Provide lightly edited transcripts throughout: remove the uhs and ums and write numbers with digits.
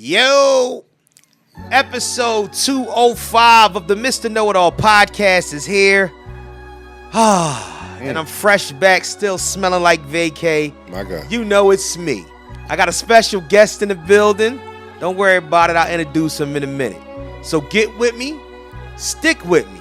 Yo, episode 205 of the Mr. Know-It-All podcast is here. And I'm fresh back, still smelling like vacay. My God. You know it's me. I got a special guest in the building. Don't worry about it. I'll introduce him in a minute. So get with me. Stick with me.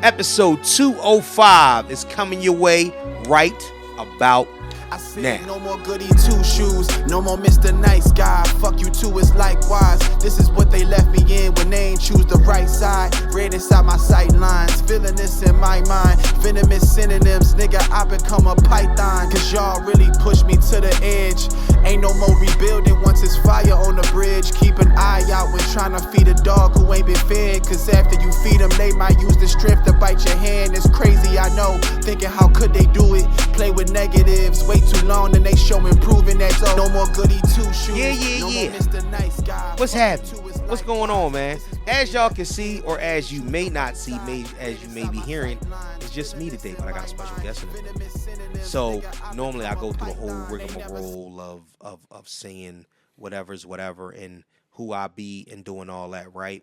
Episode 205 is coming your way right about I said no more goody two shoes, no more Mr. Nice Guy. Fuck you too, it's likewise. This is what they left me in when they ain't choose the right side. Red inside my sight lines, feeling this in my mind. Venomous synonyms, nigga, I become a python. Cause y'all really push me to the edge. Ain't no more rebuilding once it's fire on the bridge. Keep an eye out when trying to feed a dog who ain't been fed. Cause after you feed them, they might use the strength to bite your hand. It's crazy, I know. Thinking how could they do it? Play with negatives, wait too long and they show improving that. So no more goody two shoes. Yeah. More Mr. Nice Guy. What's happening? What's going on, man? As y'all can see, or as you may not see, as you may be hearing, it's just me today, but I got a special guest in it. So normally I go through the whole rigmarole of saying whatever's whatever and who I be and doing all that, right?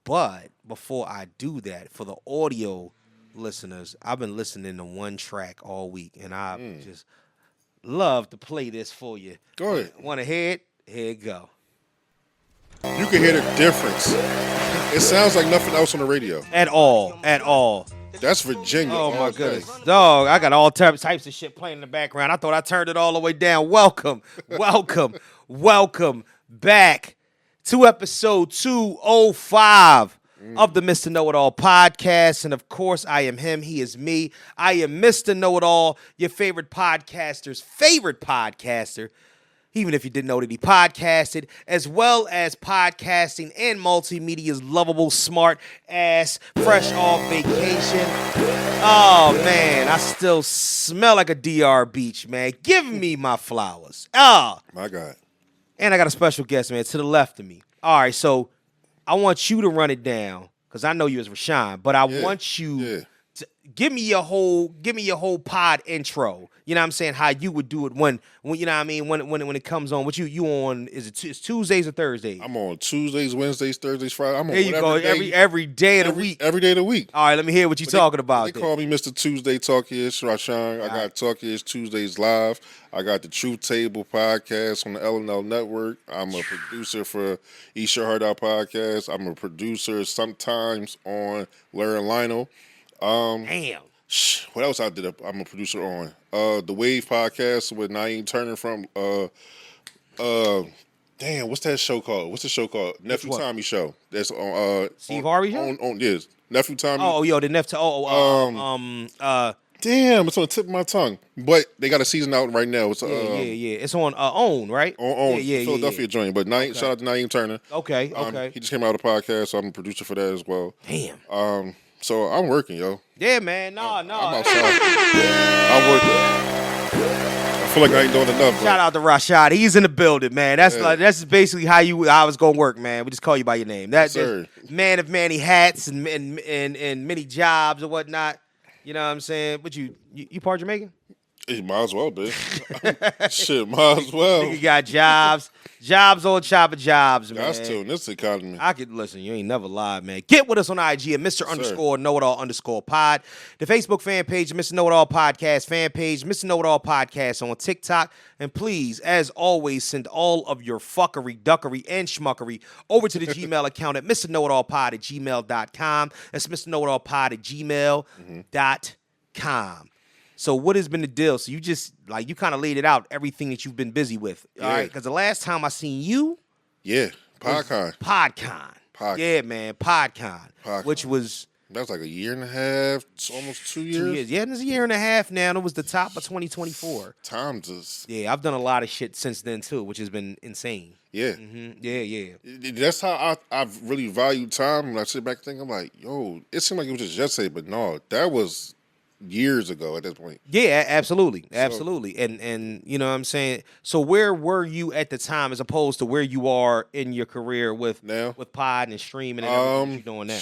But before I do that, for the audio listeners, I've been listening to one track all week, and I just love to play this for you. Go ahead. Want to hear it? Here it go. You can hear the difference. It sounds like nothing else on the radio. At all. That's Virginia. Oh, my goodness. Dog, I got all types of shit playing in the background. I thought I turned it all the way down. Welcome back to episode 205 of the Mr. Know-It-All podcast. And, of course, I am him. He is me. I am Mr. Know-It-All, your favorite podcaster's favorite podcaster. Even if you didn't know that he podcasted, as well as podcasting and multimedia's lovable, smart ass, fresh off vacation. Oh, man, I still smell like a DR beach, man. Give me my flowers. Oh. My God. And I got a special guest, man, to the left of me. All right, so I want you to run it down, because I know you as Rhashan, but I want you to give me your whole pod intro. You know what I'm saying? How you would do it when you know what I mean, when it comes on. What you on, is it it's Tuesdays or Thursdays? I'm on Tuesdays, Wednesdays, Thursdays, Fridays. I'm on there you go, every day of the week. Every day of the week. All right, let me hear what you're talking about. They call me Mr. Tuesday Talkish, Rhashan. I got Talkish Tuesdays Live. I got the Truth Table podcast on the LNL Network. I'm a producer for Eat Your Heart Out podcast. I'm a producer sometimes on Larry and Lionel. Damn. What else I did? I'm a producer on the Wave podcast with Naeem Turner from damn, what's that show called? What's the show called? Nephew Tommy show. That's on Steve Harvey show? On yes. Nephew Tommy. Oh, yo, the Nephew damn, it's on the tip of my tongue. But they got a season out right now. It's yeah. It's on OWN, right? On Philadelphia joint. But shout out to Naeem Turner. Okay. He just came out of the podcast, so I'm a producer for that as well. Damn. So I'm working, yo. Yeah, man. No. I'm outside. I'm working. I feel like I ain't doing enough. Shout out to Rhashan. He's in the building, man. That's basically how I was gonna work, man. We just call you by your name. That's man of many hats and many jobs and whatnot. You know what I'm saying? But you part Jamaican? You might as well, dude. Shit, might as well. You got jobs on top of jobs, man. That's too in this economy. I could listen. You ain't never lied, man. Get with us on IG at Mr._Know-It-All_pod. The Facebook fan page, Mr. Know-It-All Podcast fan page, Mr. Know-It-All Podcast on TikTok. And please, as always, send all of your fuckery, duckery, and schmuckery over to the Gmail account at MrKnowItAllPod@gmail.com. That's MrKnowItAllPod@gmail.com. So what has been the deal? So you just, you kind of laid it out, everything that you've been busy with. All right? Because the last time I seen you. Yeah, PodCon. Yeah, man, PodCon. Which was. That was like a year and a half, almost 2 years. 2 years. Yeah, it's a year and a half now. And it was the top of 2024. Time just. Yeah, I've done a lot of shit since then, too, which has been insane. Yeah. Mm-hmm. Yeah. That's how I've really valued time. When I sit back and think, I'm like, yo, it seemed like it was just yesterday, but no, that was years ago at this point. Yeah, absolutely. And you know what I'm saying? So where were you at the time as opposed to where you are in your career with pod and streaming and everything you're doing now?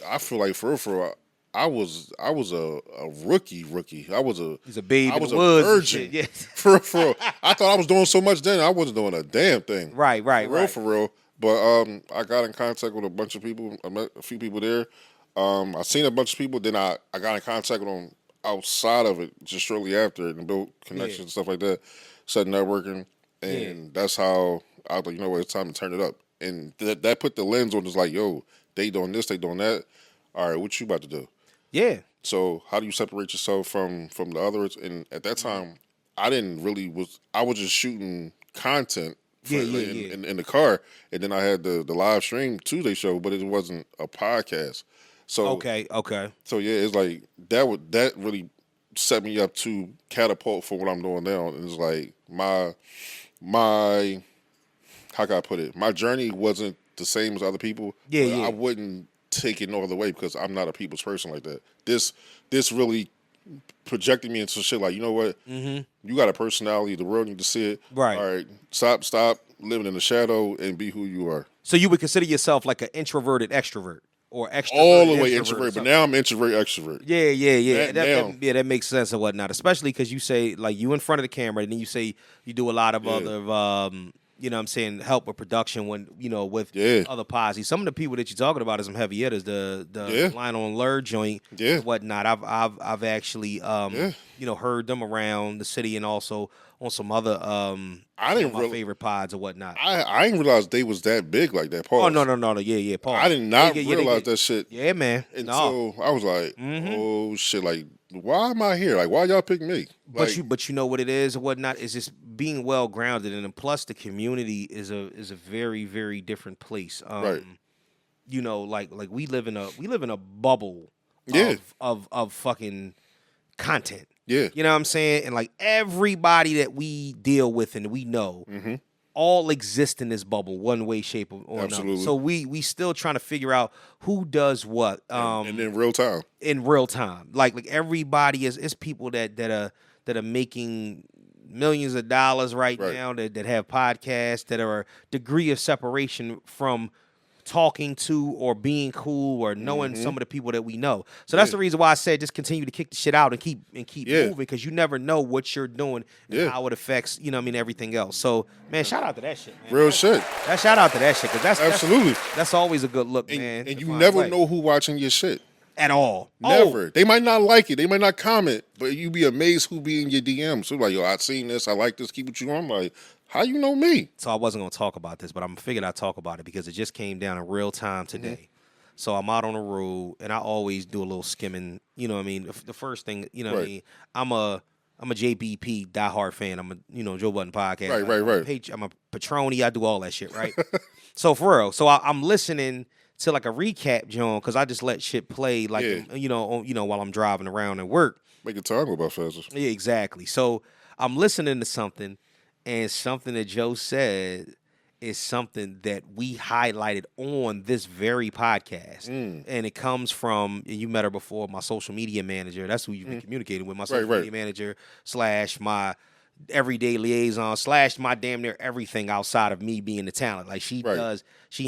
I feel like for real, I was a rookie. He's a babe I in was the a woods. and virgin. shit. Yeah. For real. I thought I was doing so much then. I wasn't doing a damn thing. Right. For real. But I got in contact with a bunch of people. I met a few people there. I seen a bunch of people. Then I got in contact with them outside of it just shortly after and built connections and stuff like that. Started networking, and that's how I was like, you know what, it's time to turn it up. And that put the lens on. It's like, yo, they doing this, they doing that. All right, what you about to do? Yeah. So how do you separate yourself from the others? And at that time, I was just shooting content in the car, and then I had the live stream Tuesday show, but it wasn't a podcast. So Okay. So yeah, it's like that really set me up to catapult for what I'm doing now. And it's like my how can I put it? My journey wasn't the same as other people. Yeah. I wouldn't take it no other way because I'm not a people's person like that. This really projected me into shit like, you know what? Mm-hmm. You got a personality. The world needs to see it. Right. All right. Stop living in the shadow and be who you are. So you would consider yourself like an introverted extrovert or extrovert? All the way introvert, but now I'm introvert extrovert. Yeah. That makes sense and whatnot, especially because you say like you in front of the camera, and then you say you do a lot of other you know what I'm saying, help with production when, you know, with other posse. Some of the people that you're talking about is some heavy hitters, the Line on Lure joint and whatnot. I've actually you know, heard them around the city and also on some other I didn't my favorite pods or whatnot. I didn't realize they was that big like that. Pause. Oh no. Yeah, pause. I did not realize that shit. Yeah, man. So I was like, oh shit, like why am I here? Like why y'all pick me? Like, but you know what it is or whatnot is just being well grounded, and then plus the community is a very, very different place. Right. You know, like we live in a bubble of fucking content. Yeah. You know what I'm saying? And like everybody that we deal with and we know all exist in this bubble one way, shape, or another. So we still trying to figure out who does what. And in real time. In real time. Like everybody is people that are making millions of dollars right now that have podcasts that are a degree of separation from talking to or being cool or knowing some of the people that we know. So that's the reason why I said just continue to kick the shit out and keep moving, because you never know what you're doing and how it affects, you know what I mean, everything else. So, man, shout out to that shit, man. Real shit. Shout out to that shit, because absolutely. That's always a good look, man. And you never know who watching your shit. At all. Never. Oh. They might not like it. They might not comment, but you be amazed who be in your DMs. So like, yo, I seen this. I like this. Keep it you on. I'm like, how you know me? So I wasn't going to talk about this, but I'm figured I'd talk about it because it just came down in real time today. So I'm out on the road, and I always do a little skimming. You know what I mean? The first thing, you know what I mean? I'm a JBP diehard fan. I'm a, you know, Joe Budden podcast. Right. I'm a Patroni. I do all that shit, right? So for real. So I'm listening to like a recap, John, because I just let shit play, like you know, while I'm driving around at work. Make a time go by faster. Yeah, exactly. So I'm listening to something, and something that Joe said is something that we highlighted on this very podcast, and it comes from, you met her before, my social media manager. That's who you've been communicating with, my social media manager / my everyday liaison / my damn near everything outside of me being the talent. Like she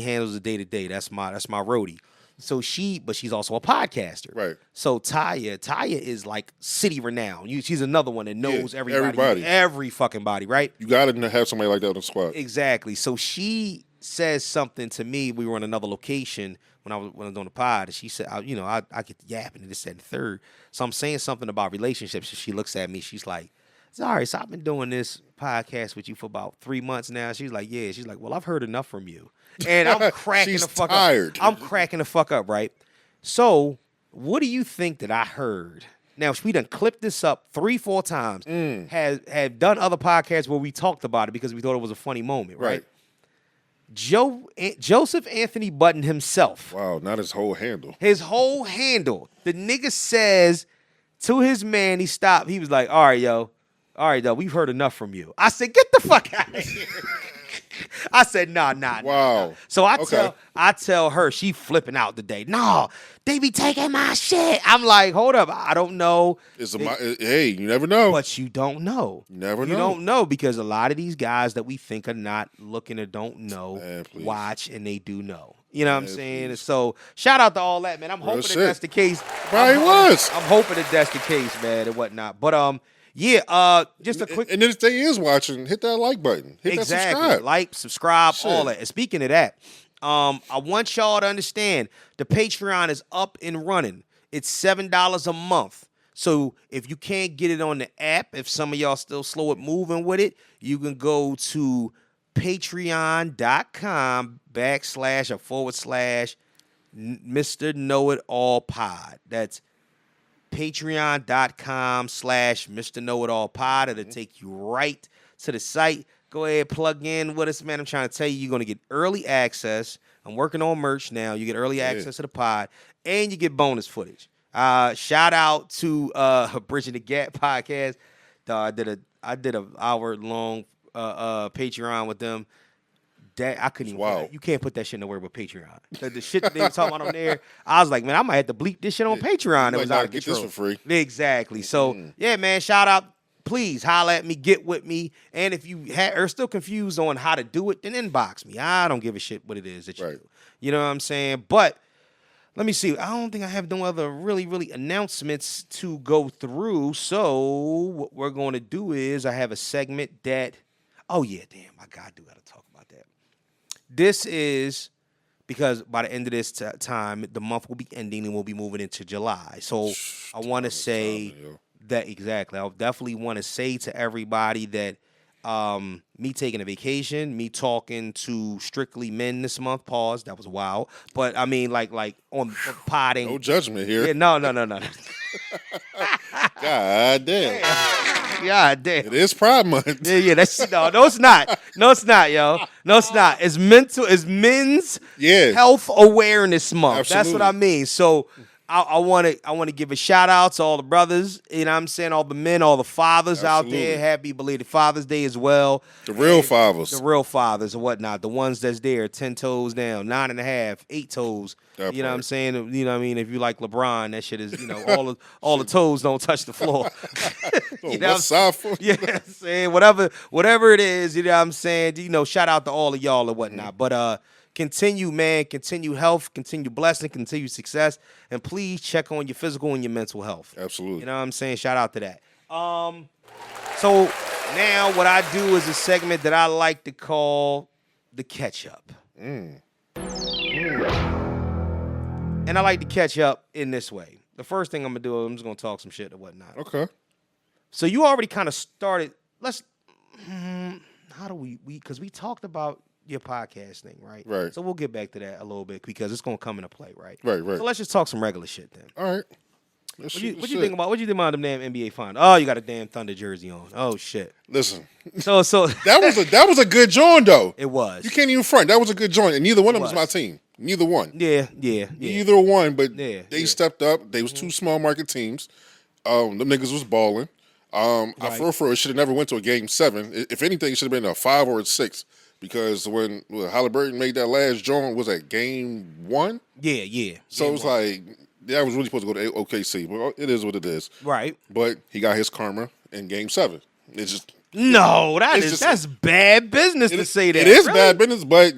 handles the day to day. That's my roadie. So but she's also a podcaster. Right. So Taya is like city renowned. She's another one that knows everybody. Every fucking body, right? You gotta have somebody like that on the squad. Exactly. So she says something to me. We were in another location when I was on the pod, and she said, I get yapping and this, that, and the third. So I'm saying something about relationships, and she looks at me. She's like, sorry, so I've been doing this podcast with you for about 3 months now. She's like, yeah. She's like, well, I've heard enough from you. And I'm cracking the fuck up. I'm cracking the fuck up, right? So what do you think that I heard? Now, we done clipped this up 3-4 times, have done other podcasts where we talked about it because we thought it was a funny moment, right? Joseph Anthony Button himself. Wow, not his whole handle. His whole handle. The nigga says to his man, he stopped. He was like, all right, though, we've heard enough from you. I said, get the fuck out of here. I said, nah. So I tell her, she flipping out today. No, they be taking my shit. I'm like, hold up, I don't know. Hey, you never know. But you don't know. You never know. You don't know because a lot of these guys that we think are not looking or don't know watch and they do know. You know what I'm saying? Please. So shout out to all that, man. I'm hoping that that's the case. Probably was. I'm hoping that that's the case, man, and whatnot. But just a quick. And if they is watching, hit that like button. Hit that subscribe. Like, subscribe, all that. And speaking of that, I want y'all to understand the Patreon is up and running. It's $7 a month. So if you can't get it on the app, if some of y'all still slow at moving with it, you can go to patreon.com//Mr. Know-It-All Pod. That's patreon.com/Mr. Know-It-All Pod. It'll take you right to the site. Go ahead, plug in with us, man. I'm trying to tell you, you're going to get early access. I'm working on merch now. You get early access to the pod, and you get bonus footage. Shout out to Bridging the Gap podcast. I did a hour-long Patreon with them. That I couldn't even. You can't put that shit nowhere but Patreon. The shit that they were talking about on there, I was like, man, I might have to bleep this shit on Patreon. It was out of control. Get this for free. Exactly. So yeah, man, shout out. Please holler at me, get with me, and if you are still confused on how to do it, then inbox me. I don't give a shit what it is that you do. You know what I'm saying? But let me see. I don't think I have no other really announcements to go through. So what we're going to do is I have a segment that. Oh yeah, damn, I got to talk about that. This is because by the end of this time, the month will be ending and we'll be moving into July. So I want to say that exactly. I definitely want to say to everybody that me taking a vacation, me talking to strictly men this month. Pause. That was wild. But I mean, like on potting. No judgment here. Yeah, no. God damn. God damn. It is Pride Month. Yeah. That's no, it's not. No, it's not, yo. No, it's not. It's men's health awareness month. Absolutely. That's what I mean. So I want to give a shout out to all the brothers, you know what I'm saying, all the men, all the fathers out there. Happy belated Father's Day as well. The real fathers. The real fathers and whatnot. The ones that's there, 10 toes down, 9.5, 8 toes. You know what I'm saying? You know what I mean? If you like LeBron, that shit is, all the toes don't touch the floor. You know what I'm saying? Yeah, saying whatever it is, you know what I'm saying? Shout out to all of y'all and whatnot. But continue, man. Continue health, continue blessing, continue success. And please check on your physical and your mental health. Absolutely. You know what I'm saying? Shout out to that. So now what I do is a segment that I like to call the catch-up. And I like to catch up in this way. The first thing I'm going to do, I'm just going to talk some shit or whatnot. Okay. So you already kind of started. How do we because we talked about your podcast thing, right? Right. So we'll get back to that a little bit because it's gonna come into play, right? Right. So let's just talk some regular shit then. All right. What you think about them damn NBA finals? Oh, you got a damn Thunder jersey on. Oh shit. Listen. So that was a good joint though. It was. You can't even front. That was a good joint, and neither one of them was my team. Neither one. Yeah. Neither one, but they stepped up. They was two small market teams. Them niggas was balling. I for it should have never went to a game 7. If anything, it should have been a 5 or a 6. Because when Halliburton made that last joint, was that game 1? Yeah. So it was like, I was really supposed to go to OKC. But it is what it is. Right. But he got his karma in game 7. It's just... No, that's bad business to say that. It is bad business, but...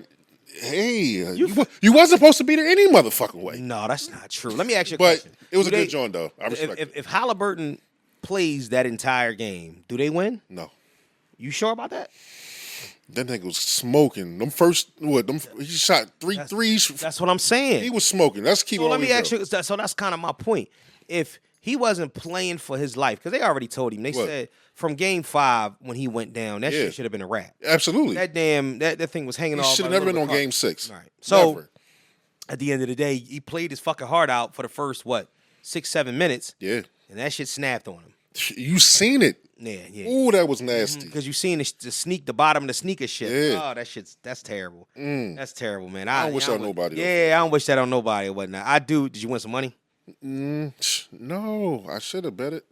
Hey, you wasn't supposed to be there any motherfucking way. No, that's not true. Let me ask you a question. But it was a good joint, though. I respect it. If Halliburton plays that entire game, do they win? No. You sure about that? That nigga was smoking. He shot three threes. That's what I'm saying. He was smoking. Let's keep it on. Let me ask you. So that's kind of my point. If he wasn't playing for his life, because they already told him. They said from game 5 when he went down, that shit should have been a wrap. Absolutely. That thing was hanging off. He should have never been on game 6. Right. So at the end of the day, he played his fucking heart out for the first 6-7 minutes. Yeah. And that shit snapped on him. You seen it. Yeah. Ooh, that was nasty. Because you seen the bottom of the sneaker shit. Yeah. Oh, that's terrible. That's terrible, man. I don't wish that on nobody. Yeah, I don't wish that on nobody or whatnot. I do. Did you win some money? No, I should have bet it.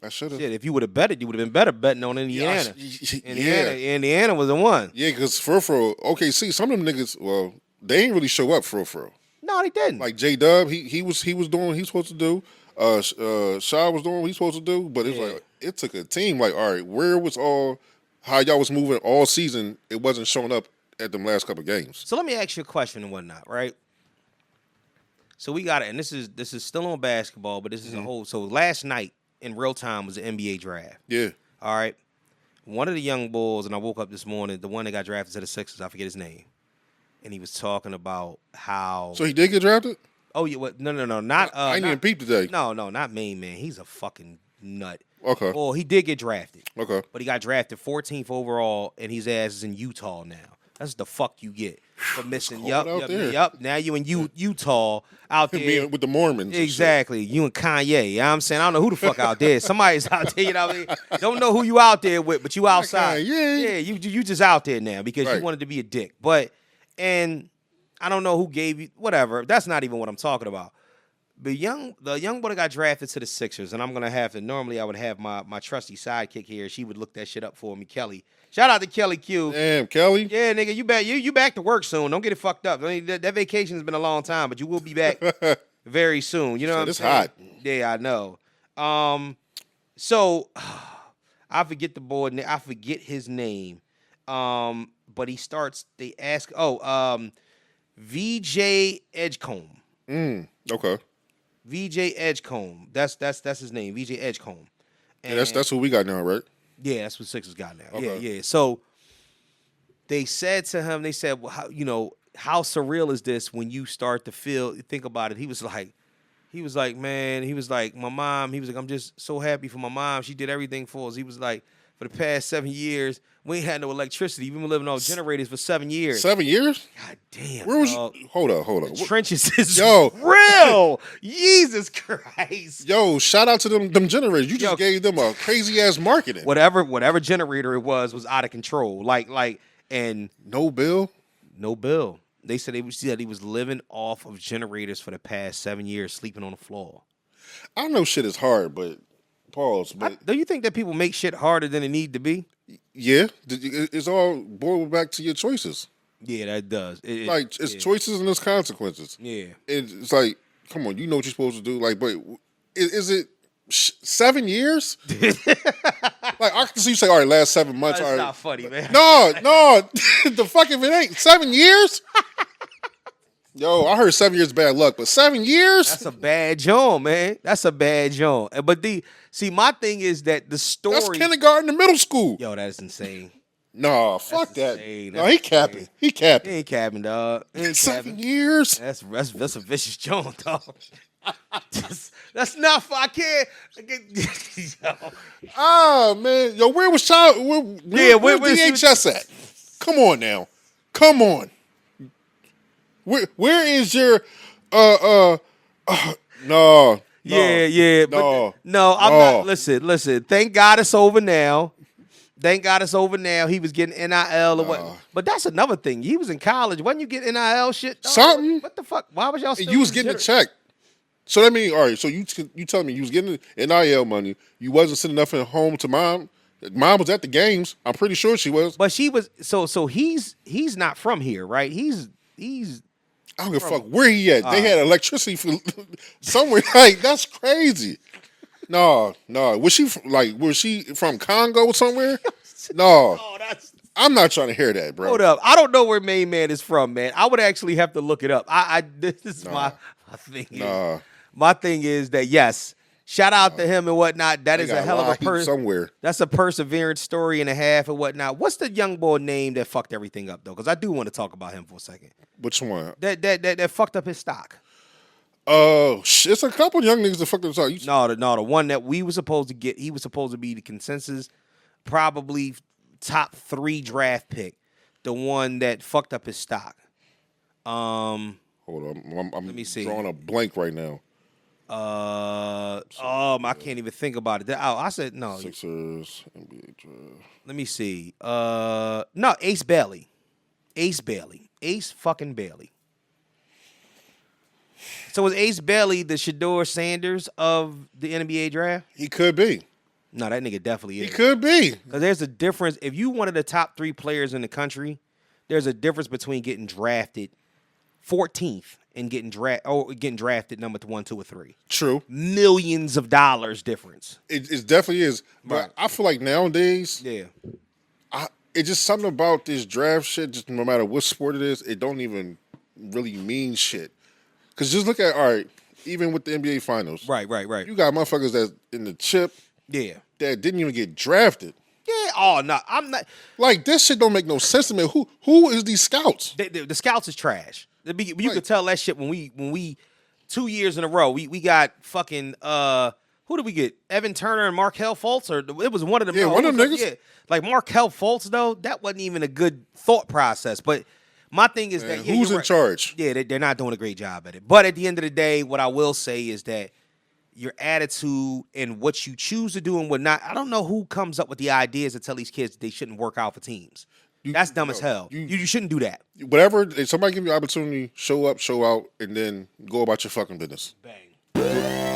I should have. Shit, if you would have betted, you would have been better betting on Indiana. Yeah, Indiana was the one. yeah, because for okay, see, some of them niggas, well, they ain't really show up for. No, they didn't. Like J-Dub, he was doing what he's supposed to do. Shaw was doing what he's supposed to do, but it's like it took a team. Like, all right, where was how y'all was moving all season? It wasn't showing up at them last couple games. So let me ask you a question and whatnot, right? So we got it, and this is still on basketball, but this is a whole. So last night in real time was the NBA draft. Yeah. All right. One of the young bulls, and I woke up this morning, the one that got drafted to the Sixers, I forget his name, and he was talking about how. So he did get drafted? Oh yeah, what? No, not. I ain't even peeped today. No, not main man. He's a fucking nut. Okay. Well, he did get drafted. Okay. But he got drafted 14th overall, and his ass is in Utah now. That's the fuck you get for missing. Yup. Now you in Utah out there Being with the Mormons. Exactly. You and Kanye. You know what I'm saying? I don't know who the fuck out there. Somebody's out there, you know what I mean? Don't know who you out there with, but you outside. Yeah, you just out there now because you wanted to be a dick. And I don't know who gave you whatever. That's not even what I'm talking about. The young boy that got drafted to the Sixers, and I'm gonna have to. Normally, I would have my trusty sidekick here. She would look that shit up for me, Kelly. Shout out to Kelly Q. Damn, Kelly. Yeah, nigga, you back to work soon. Don't get it fucked up. I mean, that vacation's been a long time, but you will be back very soon. You know what I'm saying? It's hot. Yeah, I know. So I forget the boy. I forget his name. But he starts. They ask. VJ Edgecombe. Okay. VJ Edgecombe. That's his name. VJ Edgecombe. And yeah, that's what we got now, right? Yeah, that's what Sixers got now. Okay. Yeah. So they said to him, well, how surreal is this when you start to think about it? He was like, man, my mom, I'm just so happy for my mom. She did everything for us. He was like, for the past 7 years, we ain't had no electricity. We've been living off generators for 7 years. 7 years? God damn. Where was Hold on. The trenches is Yo. real. Jesus Christ. Yo, shout out to them generators. You just gave them a crazy ass marketing. Whatever generator it was out of control. And no bill? No bill. They said he was living off of generators for the past 7 years, sleeping on the floor. I know shit is hard, but pause. But do you think that people make shit harder than it need to be? Yeah, it's all boiled back to your choices. Yeah, that does. It's choices and there's consequences. Yeah, it's like, come on, you know what you're supposed to do. Like, but is it 7 years? Like, I can see you say, all right, last 7 months. That's all right. not funny, man. No, the fuck if it ain't 7 years. Yo, I heard 7 years bad luck, but 7 years? That's a bad joint, man. That's a bad joint. But my thing is that the story. That's kindergarten to middle school. Yo, that's insane. No, fuck that. Insane. No, he capping. He capping. He ain't capping, dog. He ain't 7 years? That's a vicious joint, dog. That's not. I can't. Yo. Ah, man. Yo, where was Child? Where's DHS at? Come on now. Come on. Where is your no? Yeah. No, I'm not. Listen. Thank God it's over now. He was getting NIL or what? But that's another thing. He was in college. Wasn't you getting NIL shit? Dog? Something. What the fuck? Why was y'all still? You was getting a check. So that means, all right. So you telling me you was getting NIL money? You wasn't sending nothing home to mom. Mom was at the games. I'm pretty sure she was. But she was. So he's not from here, right? He's. I don't give a fuck where he at. They had electricity for somewhere. Like, that's crazy. No. Was she from Congo somewhere? No. I'm not trying to hear that, bro. Hold up. I don't know where Main Man is from, man. I would actually have to look it up. This is my thing. Nah. My thing is that, yes, shout out to him and whatnot. That is a hell of a person. Somewhere. That's a perseverance story and a half and whatnot. What's the young boy name that fucked everything up, though? Because I do want to talk about him for a second. Which one? That fucked up his stock. It's a couple young niggas that fucked up his stock. No, the one that we were supposed to get, he was supposed to be the consensus, probably top 3 draft pick. The one that fucked up his stock. Hold on. Let me see. Drawing a blank right now. I can't even think about it. I said no. Sixers, NBA draft. Let me see. No, Ace Bailey. Ace fucking Bailey. So was Ace Bailey the Shador Sanders of the NBA draft? He could be. No, that nigga definitely is. He could be. Because there's a difference. If you one of the top 3 players in the country, there's a difference between getting drafted 14th and getting drafted number 1, 2, or 3. True. Millions of dollars difference. It definitely is. But Right. I feel like nowadays, Yeah. it's just something about this draft shit, just no matter what sport it is, it don't even really mean shit. Because just look at, all right, even with the NBA Finals. Right. You got motherfuckers that's in the chip Yeah. that didn't even get drafted. Yeah. Oh, no. I'm not. Like, this shit don't make no sense to me. Who is these scouts? The scouts is trash. You could tell that shit when we 2 years in a row, we got fucking, who did we get? Evan Turner and Markelle Fultz? Or it was one of them. Yeah, one of them niggas. Yeah. Like Markelle Fultz, though, that wasn't even a good thought process. But my thing is that who's in charge? Yeah, they're not doing a great job at it. But at the end of the day, what I will say is that your attitude and what you choose to do and what not. I don't know who comes up with the ideas to tell these kids they shouldn't work out for teams. That's dumb as hell. You shouldn't do that. Whatever, if somebody give you an opportunity, show up, show out, and then go about your fucking business. Bang.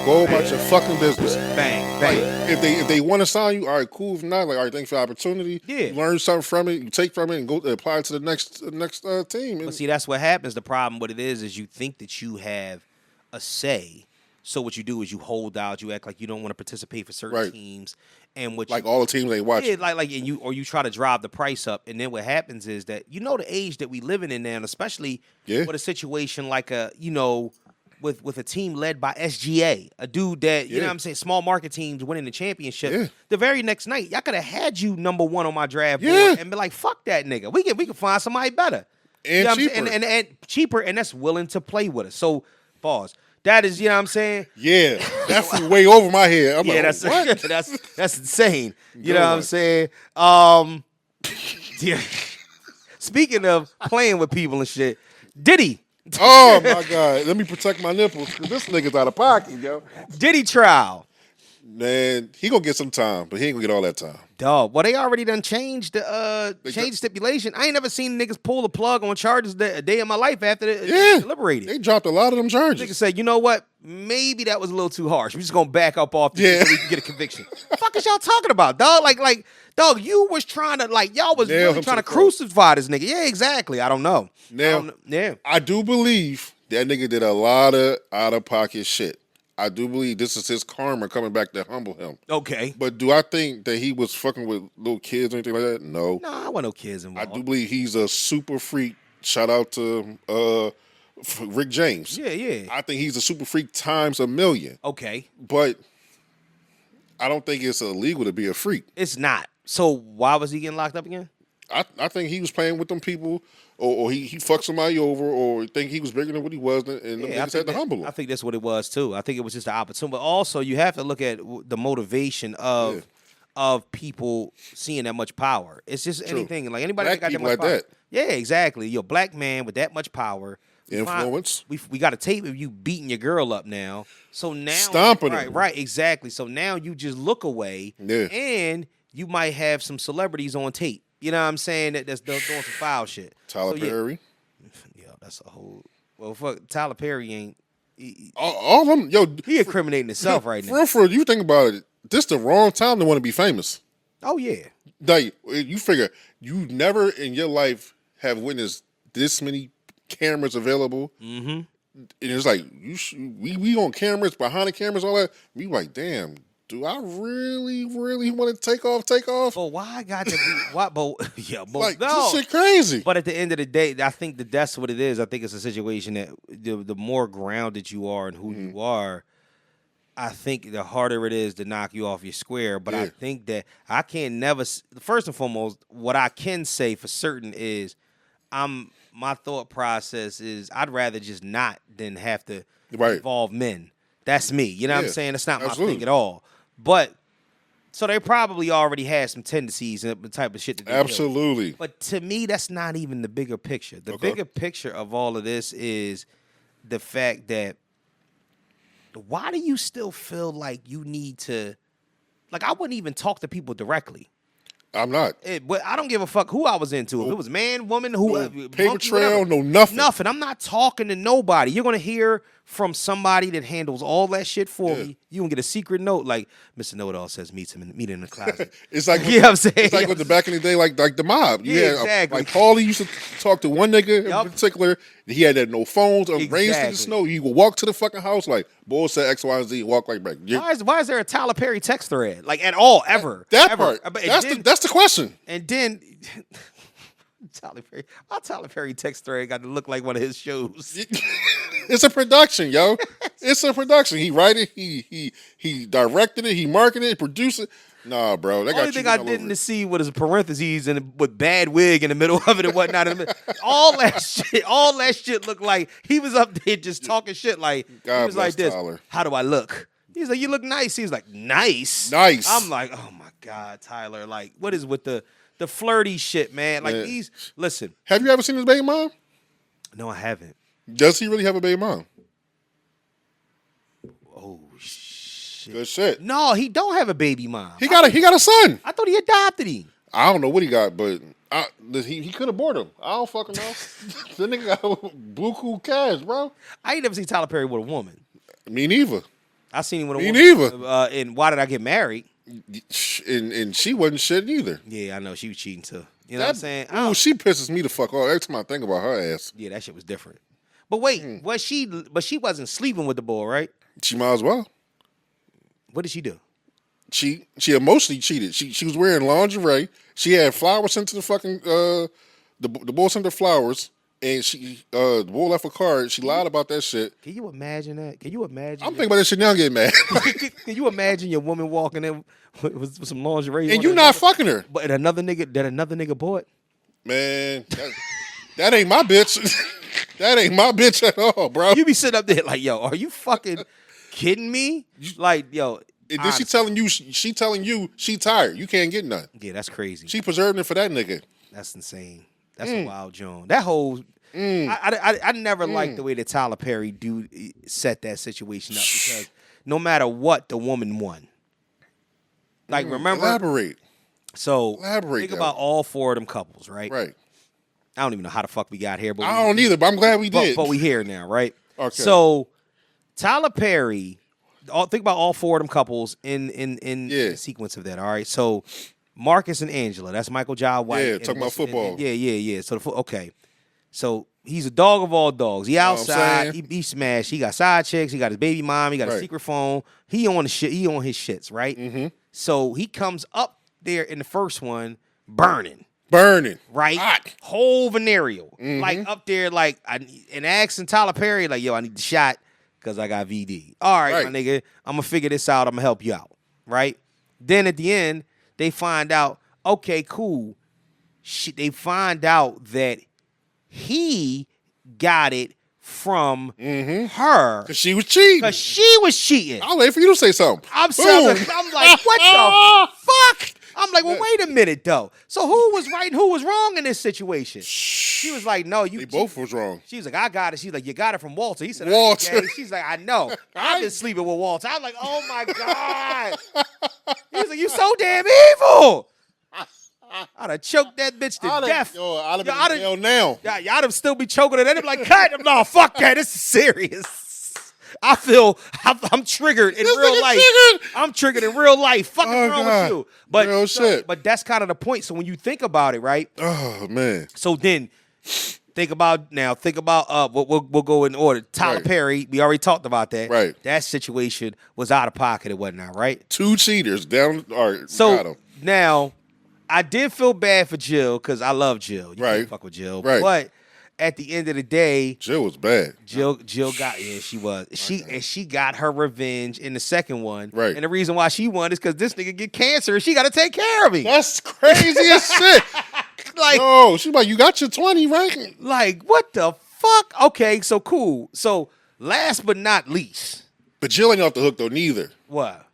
Go about your fucking business. Bang. If they want to sign you, all right, cool. If not, like, all right, thanks for the opportunity. Yeah. You learn something from it, you take from it, and go apply it to the next team. But see, that's what happens. The problem with it is you think that you have a say. So what you do is you hold out, you act like you don't want to participate for certain teams, and what like all the teams they watch. Yeah, and you try to drive the price up, and then what happens is that the age that we living in now, and especially with a situation like with a team led by SGA, a dude that you know what I'm saying, small market teams winning the championship. Yeah. The very next night, y'all could have had you number 1 on my draft board and be like, fuck that nigga. We can find somebody better. And cheaper. And cheaper, and that's willing to play with us. So pause. That is, you know what I'm saying? Yeah, that flew way over my head. I'm like, that's what? that's insane. You know what I'm saying? Yeah. Speaking of playing with people and shit, Diddy. Oh my God! Let me protect my nipples because this nigga's out of pocket, yo. Diddy trial. Man, he gonna get some time, but he ain't gonna get all that time. Dog, well, they already done changed the stipulation. I ain't never seen niggas pull the plug on charges a day of my life after they deliberated. They dropped a lot of them charges. Niggas say, you know what? Maybe that was a little too harsh. We just gonna back up off this so we can get a conviction. The fuck is y'all talking about, dog? Like, dog, you was trying to y'all was really trying to crucify this nigga. Yeah, exactly. I don't know. Now, I do believe that nigga did a lot of out of pocket shit. I do believe this is his karma coming back to humble him. Okay. But do I think that he was fucking with little kids or anything like that? No. No, I want no kids involved. I do believe he's a super freak. Shout out to Rick James. Yeah. I think he's a super freak times a million. Okay. But I don't think it's illegal to be a freak. It's not. So why was he getting locked up again? I think he was playing with them people, or he fucked somebody over, or think he was bigger than what he was, and them niggas had to humble him. I think that's what it was too. I think it was just the opportunity. But also, you have to look at the motivation of people seeing that much power. It's just anything like anybody Black that got that people much like power. that. Yeah, exactly. You're a black man with that much power. Influence. We got a tape of you beating your girl up now. So now stomping her. Right, exactly. So now you just look away, and you might have some celebrities on tape. You know what I'm saying? That's doing some foul shit. Tyler Perry. Yeah, that's a whole. Well, fuck, Tyler Perry ain't. All of them, yo. He incriminating himself right now. For you think about it, this the wrong time to want to be famous. Oh yeah. Like you figure you never in your life have witnessed this many cameras available. Mm-hmm. And it's like we on cameras, behind the cameras, all that. We like, damn. Do I really want to take off? But why I got to be? Why? But yeah, but like, no. This shit crazy. But at the end of the day, I think that's what it is. I think it's a situation that the more grounded you are and who you are, I think the harder it is to knock you off your square. But I think that I can never. First and foremost, what I can say for certain is, my thought process is I'd rather just not than have to involve men. That's me. You know what I'm saying? It's not my thing at all. But so they probably already had some tendencies and the type of shit that they absolutely. But to me, that's not even the bigger picture. The bigger picture of all of this is the fact that why do you still feel like you need to? Like, I wouldn't even talk to people directly. I'm not. But I don't give a fuck who I was into. If it was man, woman, who Paper monkey, trail, whatever. no nothing. Nothing. I'm not talking to nobody. You're gonna hear from somebody that handles all that shit for me. You gonna get a secret note like Mr. Know-It-All says meet in the closet. It's like you know what I'm saying? It's like with the back in the day, like the mob. You had, exactly. Like Paulie used to talk to one nigga in particular. He had no phones. Rains in the snow. You would walk to the fucking house like, boy said X, Y, and Z. Walk right back. Why is there a Tyler Perry text thread like at all ever? That ever. part. That's the question. And then. Tyler Perry text thread got to look like one of his shows. It's a production, yo. It's a production. He write it, he directed it, he marketed it, produced it. Nah, bro. That Only thing I didn't see was a parentheses and with bad wig in the middle of it and whatnot. All that shit looked like he was up there just talking shit. Like God he was like this. Tyler. How do I look? He's like, you look nice. He's like, nice. Nice. I'm like, oh my God, Tyler. Like, what is with the flirty shit, man? Like listen. Have you ever seen his baby mom? No, I haven't. Does he really have a baby mom? Oh shit. Good shit. No, he don't have a baby mom. He got a son. I thought he adopted him. I don't know what he got, but he could have bought him. I don't fucking know. The nigga got buku cash, bro. I ain't never seen Tyler Perry with a woman. Me neither. I seen him with a Me woman. neither. And Why Did I Get Married? And she wasn't shit either. Yeah, I know. She was cheating too. You know what I'm saying? Oh, she pisses me the fuck off every time I think about her ass. Yeah, that shit was different. But wait, but she wasn't sleeping with the boy, right? She might as well. What did she do? She emotionally cheated. She was wearing lingerie. She had flowers sent to the fucking the boy sent her flowers, and the boy left a card. She lied about that shit. Can you imagine that? Can you imagine? I'm thinking about that shit now. I'm getting mad. Can you imagine your woman walking in with some lingerie and you not fucking her? But another nigga bought? Man, that ain't my bitch. That ain't my bitch at all, bro. You be sitting up there like, yo, are you fucking kidding me? Like, yo. And then she telling you she tired. You can't get none. Yeah, that's crazy. She preserving it for that nigga. That's insane. That's a wild Joan. That whole I never liked the way that Tyler Perry set that situation up because no matter what, the woman won. Like remember, elaborate. So elaborate. Think about all four of them couples, right? Right. I don't even know how the fuck we got here, but I don't either. But I'm glad we did. But we here now, right? Okay. So Tyler Perry. Think about all four of them couples in the sequence of that. All right, so Marcus and Angela, that's Michael Jai White. Yeah, talking about football. Yeah. So okay, so he's a dog of all dogs. He outside, he smashed. He got side chicks. He got his baby mom. He got a secret phone. He on the shit. He on his shits, right? Mm-hmm. So he comes up there in the first one, burning, right? Hot. Whole venereal, like up there, like and asking Tyler Perry, like, yo, I need the shot. Because I got VD. All right, my nigga, I'm going to figure this out. I'm going to help you out, right? Then at the end, they find out, okay, cool. They find out that he got it from her. Because she was cheating. I'll wait for you to say something. I'm like, what the fuck? I'm like, well, wait a minute, though. So who was right and who was wrong in this situation? She was like, no, They both was wrong. She was like, I got it. She's like, you got it from Walter. He said, Walter. She's like, I know. I've been sleeping with Walter. I'm like, oh my God. He's like, you so damn evil. I'd have choked that bitch to death. I'd have been in jail now. Y'all have still be choking her. They'd be like, cut. No, fuck that. This is serious. I feel I'm triggered in real life. I'm triggered in real life. Fucking wrong with you. But real shit. But that's kind of the point. So when you think about it, right? Oh man. So then think about we'll go in order. Tyler Perry, we already talked about that. Right. That situation was out of pocket and whatnot, right? 2 cheaters down. All right. So now I did feel bad for Jill because I love Jill. You can't fuck with Jill. Right. But at the end of the day, Jill was bad. Jill got she was. She got her revenge in the second one. Right. And the reason why she won is because this nigga get cancer and she gotta take care of him. That's crazy as shit. Like, no, she's like, you got your 20, right? Like, what the fuck? Okay, so cool. So last but not least. But Jill ain't off the hook though, neither. What?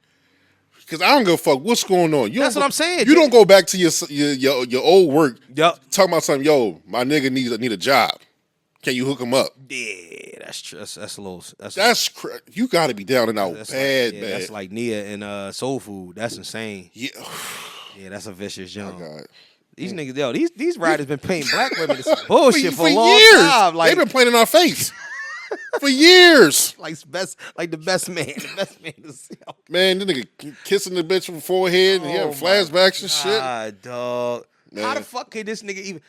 Because I don't give a fuck what's going on. That's what I'm saying. You don't go back to your old work. Yep. Talking about something. Yo, my nigga need a job. Can you hook him up? Yeah, that's true. That's a little. You got to be down and out that's bad. That's like Nia and Soul Food. That's insane. Yeah. Yeah, that's a vicious jump. God. These niggas, yo, these riders been paying black women this bullshit for a long years. time. Like, They've been playing in our face for years. like the best man. The best man to sell. Man, this nigga kissing the bitch from the forehead and he having flashbacks and shit. God, dog. Man. How the fuck can this nigga even?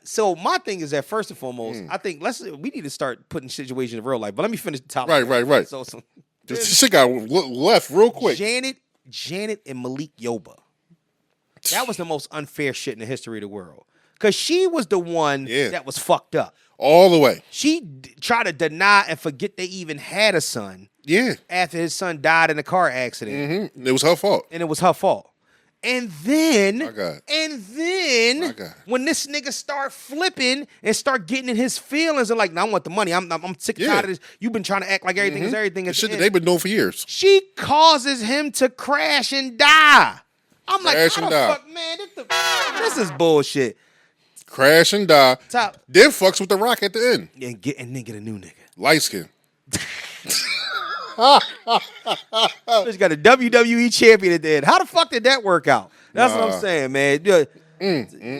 So my thing is that first and foremost, I think we need to start putting situations in real life. But let me finish the top. Right. So This shit got left real quick. Janet and Malik Yoba. That was the most unfair shit in the history of the world. Because she was the one that was fucked up. All the way. She tried to deny and forget they even had a son. Yeah. After his son died in a car accident. It was her fault. And it was her fault. And then, My God. When this nigga start flipping and start getting in his feelings and like, now I want the money. I'm sick and tired of this. You've been trying to act like everything is everything. Shit that they've been doing for years. She causes him to crash and die. I'm like, Crash how and the die. fuck, man? This is bullshit. Crash and die. Top. Then fucks with the Rock at the end. And then get a new nigga. Light skin. Just got a WWE champion at the end. How the fuck did that work out? That's what I'm saying, man.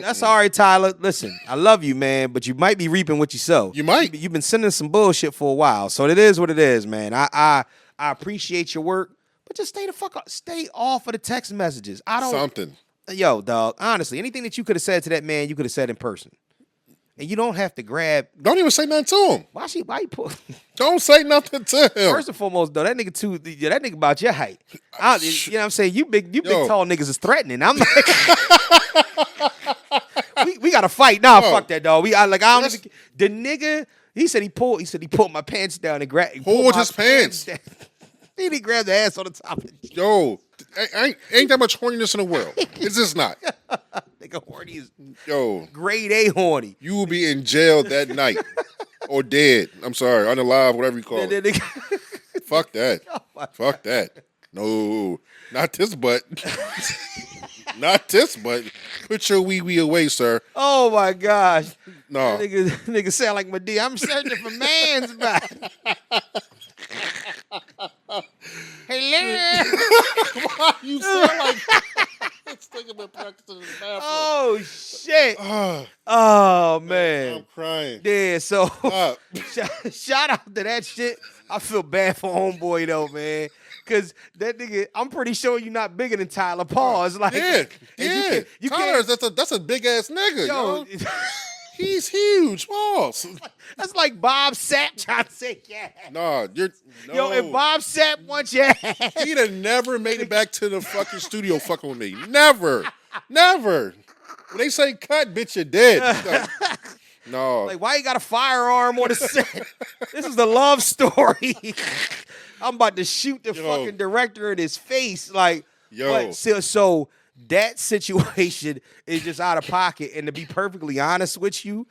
That's all right, Tyler. Listen, I love you, man, but you might be reaping what you sow. You might. You've been sending some bullshit for a while, so it is what it is, man. I appreciate your work, but just stay the fuck up. Stay off of the text messages. I don't. Something. Yo, dog. Honestly, anything that you could have said to that man, you could have said in person, and you don't have to grab. Don't even say nothing to him. Why you pull? Don't say nothing to him. First and foremost, though, that nigga that nigga about your height. You know what I'm saying? You big tall niggas is threatening. I'm like, we gotta fight. Nah, fuck that, dog. The nigga. He said he pulled my pants down and grabbed. Pulled his pants. Then he grabbed the ass on the top of it. Yo, ain't that much horniness in the world. It's just not. Nigga horny is grade A horny. You will be in jail that night. Or dead. I'm sorry. Unalive, whatever you call it. Fuck that. Fuck that. No. Not this butt. Not this butt. Put your wee away, sir. Oh my gosh. No. Nigga sound like Medea. I'm searching for man's back. Hello. Why you sound like this nigga been practicing in the bathroom? Oh shit. Oh man. I'm crying. Yeah, so Stop. shout out to that shit. I feel bad for homeboy though, man. Cause that nigga, I'm pretty sure you're not bigger than Tyler. Pause. Like, Yeah. You Tyler, can't, that's a big ass nigga, yo. He's huge, boss. That's like Bob Sapp trying to say yeah. No. Yo, if Bob Sapp wants your ass, he'd have never made it back to the fucking studio fucking with me. Never. When they say cut, bitch, you're dead. No. like, why you got a firearm on the set? This is the love story. I'm about to shoot the fucking director in his face. Like, yo. So that situation is just out of pocket. And to be perfectly honest with you,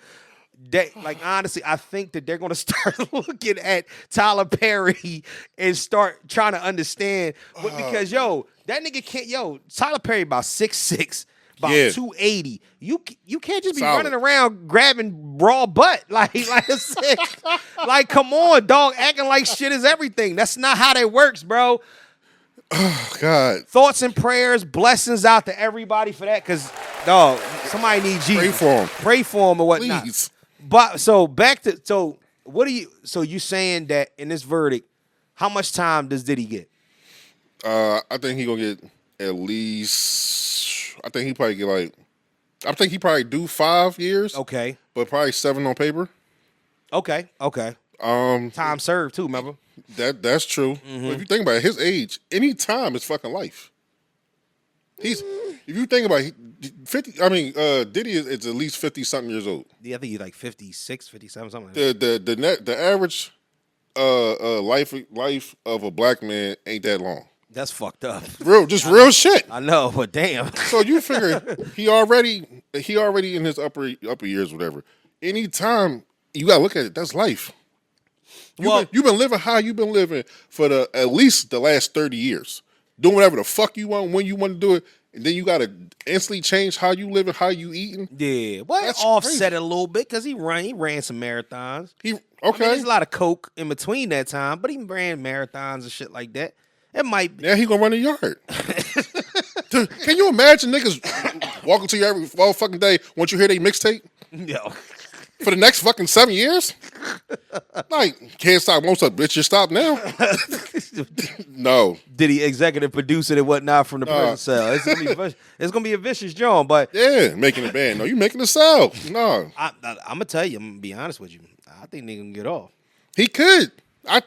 honestly, I think that they're going to start looking at Tyler Perry and start trying to understand. Because, that nigga can't, Tyler Perry about 6'6", about 280. You can't just be running around grabbing raw butt. Like I said, like, come on, dog, acting like shit is everything. That's not how that works, bro. Oh, God. Thoughts and prayers, blessings out to everybody for that, because, dog, somebody needs Jesus. Pray for him or whatnot. Please. But you saying that in this verdict, how much time does Diddy get? I think he gonna get at least. I think he probably do 5 years. Okay. But probably 7 on paper. Okay. Time served too, remember? That's true. Mm-hmm. But if you think about it, his age, any time is fucking life. If you think about it, 50. I mean, Diddy is at least 50-something years old. Yeah, I think he's like 56, 57, something like that. The average life of a black man ain't that long. That's fucked up. Real shit. I know, but damn. So you figure he already in his upper years, whatever. Anytime you gotta look at it, that's life. You've been living how you've been living for at least the last 30 years. Doing whatever the fuck you want, when you want to do it, and then you gotta instantly change how you living, how you eating. Yeah, well, that's offset crazy. it a little bit because he ran some marathons. Okay. I mean, there's a lot of coke in between that time, but he ran marathons and shit like that. It might be. Now he gonna run a yard. Can you imagine niggas walking to you every fucking day once you hear they mixtape? Yo. For the next fucking 7 years? Like, can't stop, won't stop, bitch, you stop now. No. Did he executive produce it and whatnot from the prison cell? It's gonna be a vicious job, but Yeah, making a band. No, you making a cell. No. I'm gonna tell you, I'm gonna be honest with you. I think they can get off. He could.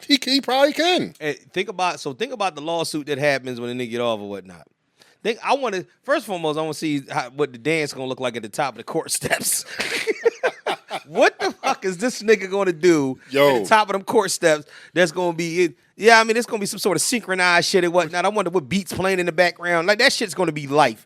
He probably can. Hey, think about the lawsuit that happens when a nigga get off or whatnot. First and foremost, I want to see what the dance gonna look like at the top of the court steps. What the fuck is this nigga gonna do at the top of them court steps? That's gonna be it. Yeah, I mean, it's gonna be some sort of synchronized shit and whatnot. I wonder what beats playing in the background. Like that shit's gonna be life.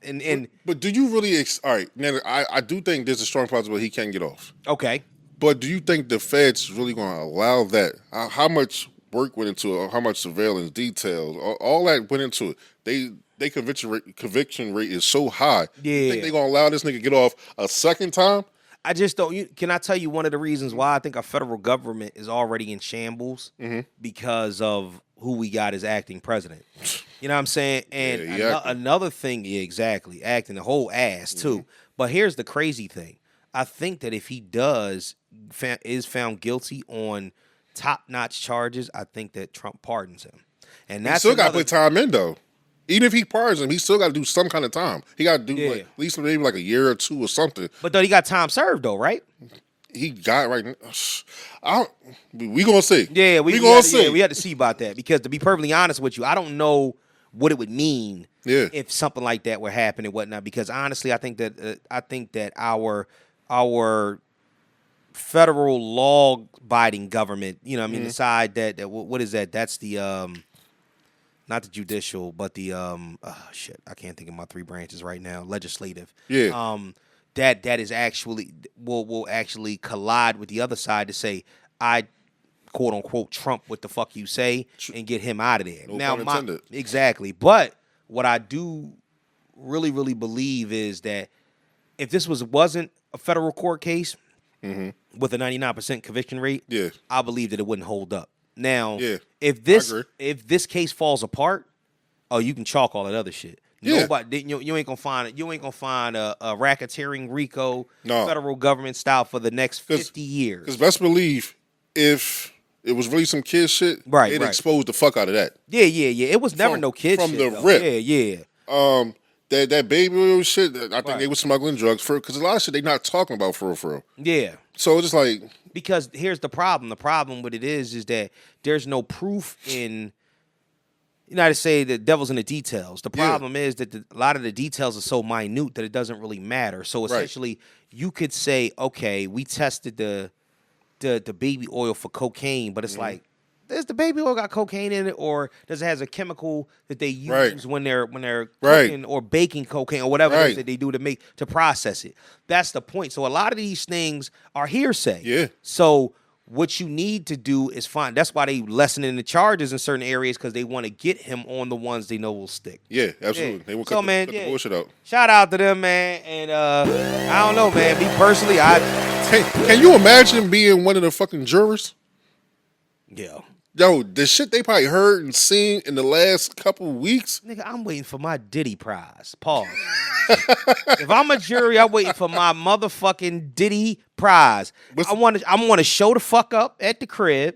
But do you really? All right, now I do think there's a strong possibility he can get off. Okay. But do you think the feds really going to allow that? How much work went into it? How much surveillance, details, all that went into it? They conviction rate is so high. Yeah. You think they're going to allow this nigga get off a second time? I just don't. Can I tell you one of the reasons why I think our federal government is already in shambles? Because of who we got as acting president. You know what I'm saying? And another thing, yeah, exactly, acting the whole ass too. But here's the crazy thing. I think that if he is found guilty on top-notch charges, I think that Trump pardons him. And that's he still got to put time in, though. Even if he pardons him, he still got to do some kind of time. He got to do at least maybe like a year or two or something. But though he got time served, though, right? He got right now. We gonna see. Yeah, we gonna see. Yeah, we had to see about that because to be perfectly honest with you, I don't know what it would mean if something like that were happening and whatnot. Because honestly, I think that our federal law-abiding government, you know, what I mean, decide that what is that? That's the not the judicial, but the I can't think of my three branches right now. Legislative. Yeah. That is actually will actually collide with the other side to say I quote unquote Trump what the fuck you say and get him out of there. No pun intended. Exactly. But what I do really, really believe is that if this wasn't a federal court case with a 99% conviction rate, I believe that it wouldn't hold up. Now, if this case falls apart, you can chalk all that other shit. Nobody, you ain't gonna find a racketeering RICO federal government style for the next 50 years. Because best believe if it was really some kid shit, it exposed the fuck out of that. Yeah. It was never no kid shit. From the rip. Yeah. That baby oil shit, I think they were smuggling drugs because a lot of shit they not talking about for real. Yeah. So it's just like because here's the problem. The problem with it is that there's no proof in. You know how to say the devil's in the details. The problem is that a lot of the details are so minute that it doesn't really matter. So essentially, you could say, okay, we tested the baby oil for cocaine, but it's like, does the baby oil got cocaine in it, or does it has a chemical that they use when they're cooking or baking cocaine or whatever it is that they do to process it? That's the point. So a lot of these things are hearsay. Yeah. So what you need to do is find. That's why they lessening the charges in certain areas because they want to get him on the ones they know will stick. Yeah, absolutely. They will cut the bullshit out. Shout out to them, man. And I don't know, man. Me personally, can you imagine being one of the fucking jurors? Yeah. Yo, the shit they probably heard and seen in the last couple of weeks. Nigga, I'm waiting for my Diddy prize. Pause. If I'm a jury, I'm waiting for my motherfucking Diddy prize. I want to show the fuck up at the crib.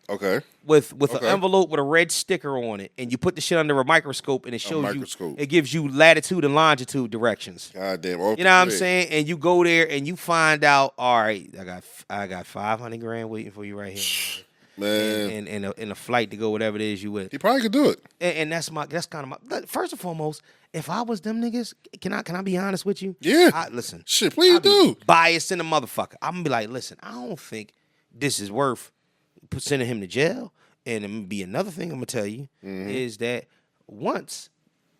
Okay. With an envelope with a red sticker on it, and you put the shit under a microscope, and it shows you. It gives you latitude and longitude directions. Goddamn. You know what I'm saying? And you go there and you find out. All right, I got $500,000 waiting for you right here. Man, and a flight to go whatever it is you with. He probably could do it. And that's kind of my. First and foremost, if I was them niggas, can I be honest with you? Yeah. Listen. Shit, please do. Biased in a motherfucker. I'm gonna be like, listen, I don't think this is worth sending him to jail. And it gonna be another thing I'm gonna tell you is that once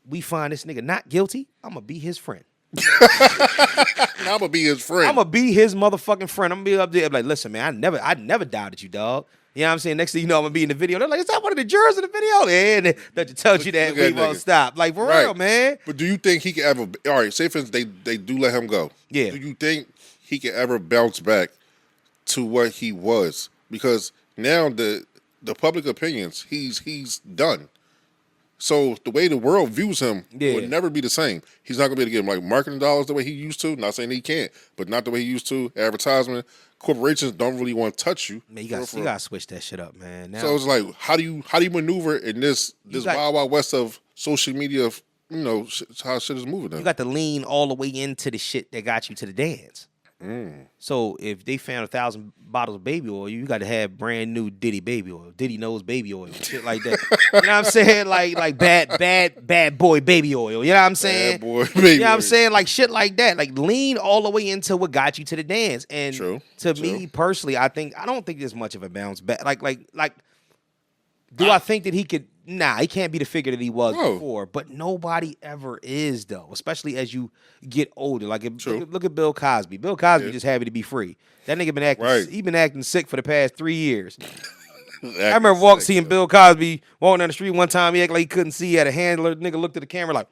we find this nigga not guilty, I'm gonna be his friend. I'm gonna be his friend. I'm gonna be his motherfucking friend. I'm gonna be up there. I'm like, listen, man, I never doubted you, dog. You know what I'm saying? Next thing you know, I'm gonna be in the video. They're like, is that one of the jurors in the video? And that tells you that we won't stop. Like, for real, man. But do you think he can ever, all right, say for instance, they do let him go. Yeah. Do you think he can ever bounce back to what he was? Because now the public opinions, he's done. So the way the world views him Yeah. would never be the same. He's not gonna be able to get him like marketing dollars the way he used to. Not saying he can't, but not the way he used to. Advertisement, corporations don't really want to touch you. Man, you gotta switch that shit up, man. Now, So it's like, how do you maneuver in this wild west of social media? You know, how shit is moving. You got to lean all the way into the shit that got you to the dance. So if they found 1,000 bottles of baby oil, you got to have brand new Diddy baby oil, Diddy knows baby oil, shit like that. You know what I'm saying? Like bad boy baby oil. You know what I'm saying? Bad boy baby You know what I'm oil. saying? Like shit like that. Like lean all the way into what got you to the dance. And True. me personally, I don't think there's much of a bounce back. Like, do I think that he could? Nah, he can't be the figure that he was before. But nobody ever is, though. Especially as you get older. Like, look at Bill Cosby. Bill Cosby just happy to be free. That nigga been acting. He been acting sick for the past 3 years. I remember seeing Bill Cosby walking down the street one time. He acted like he couldn't see. He had a handler. Nigga looked at the camera like,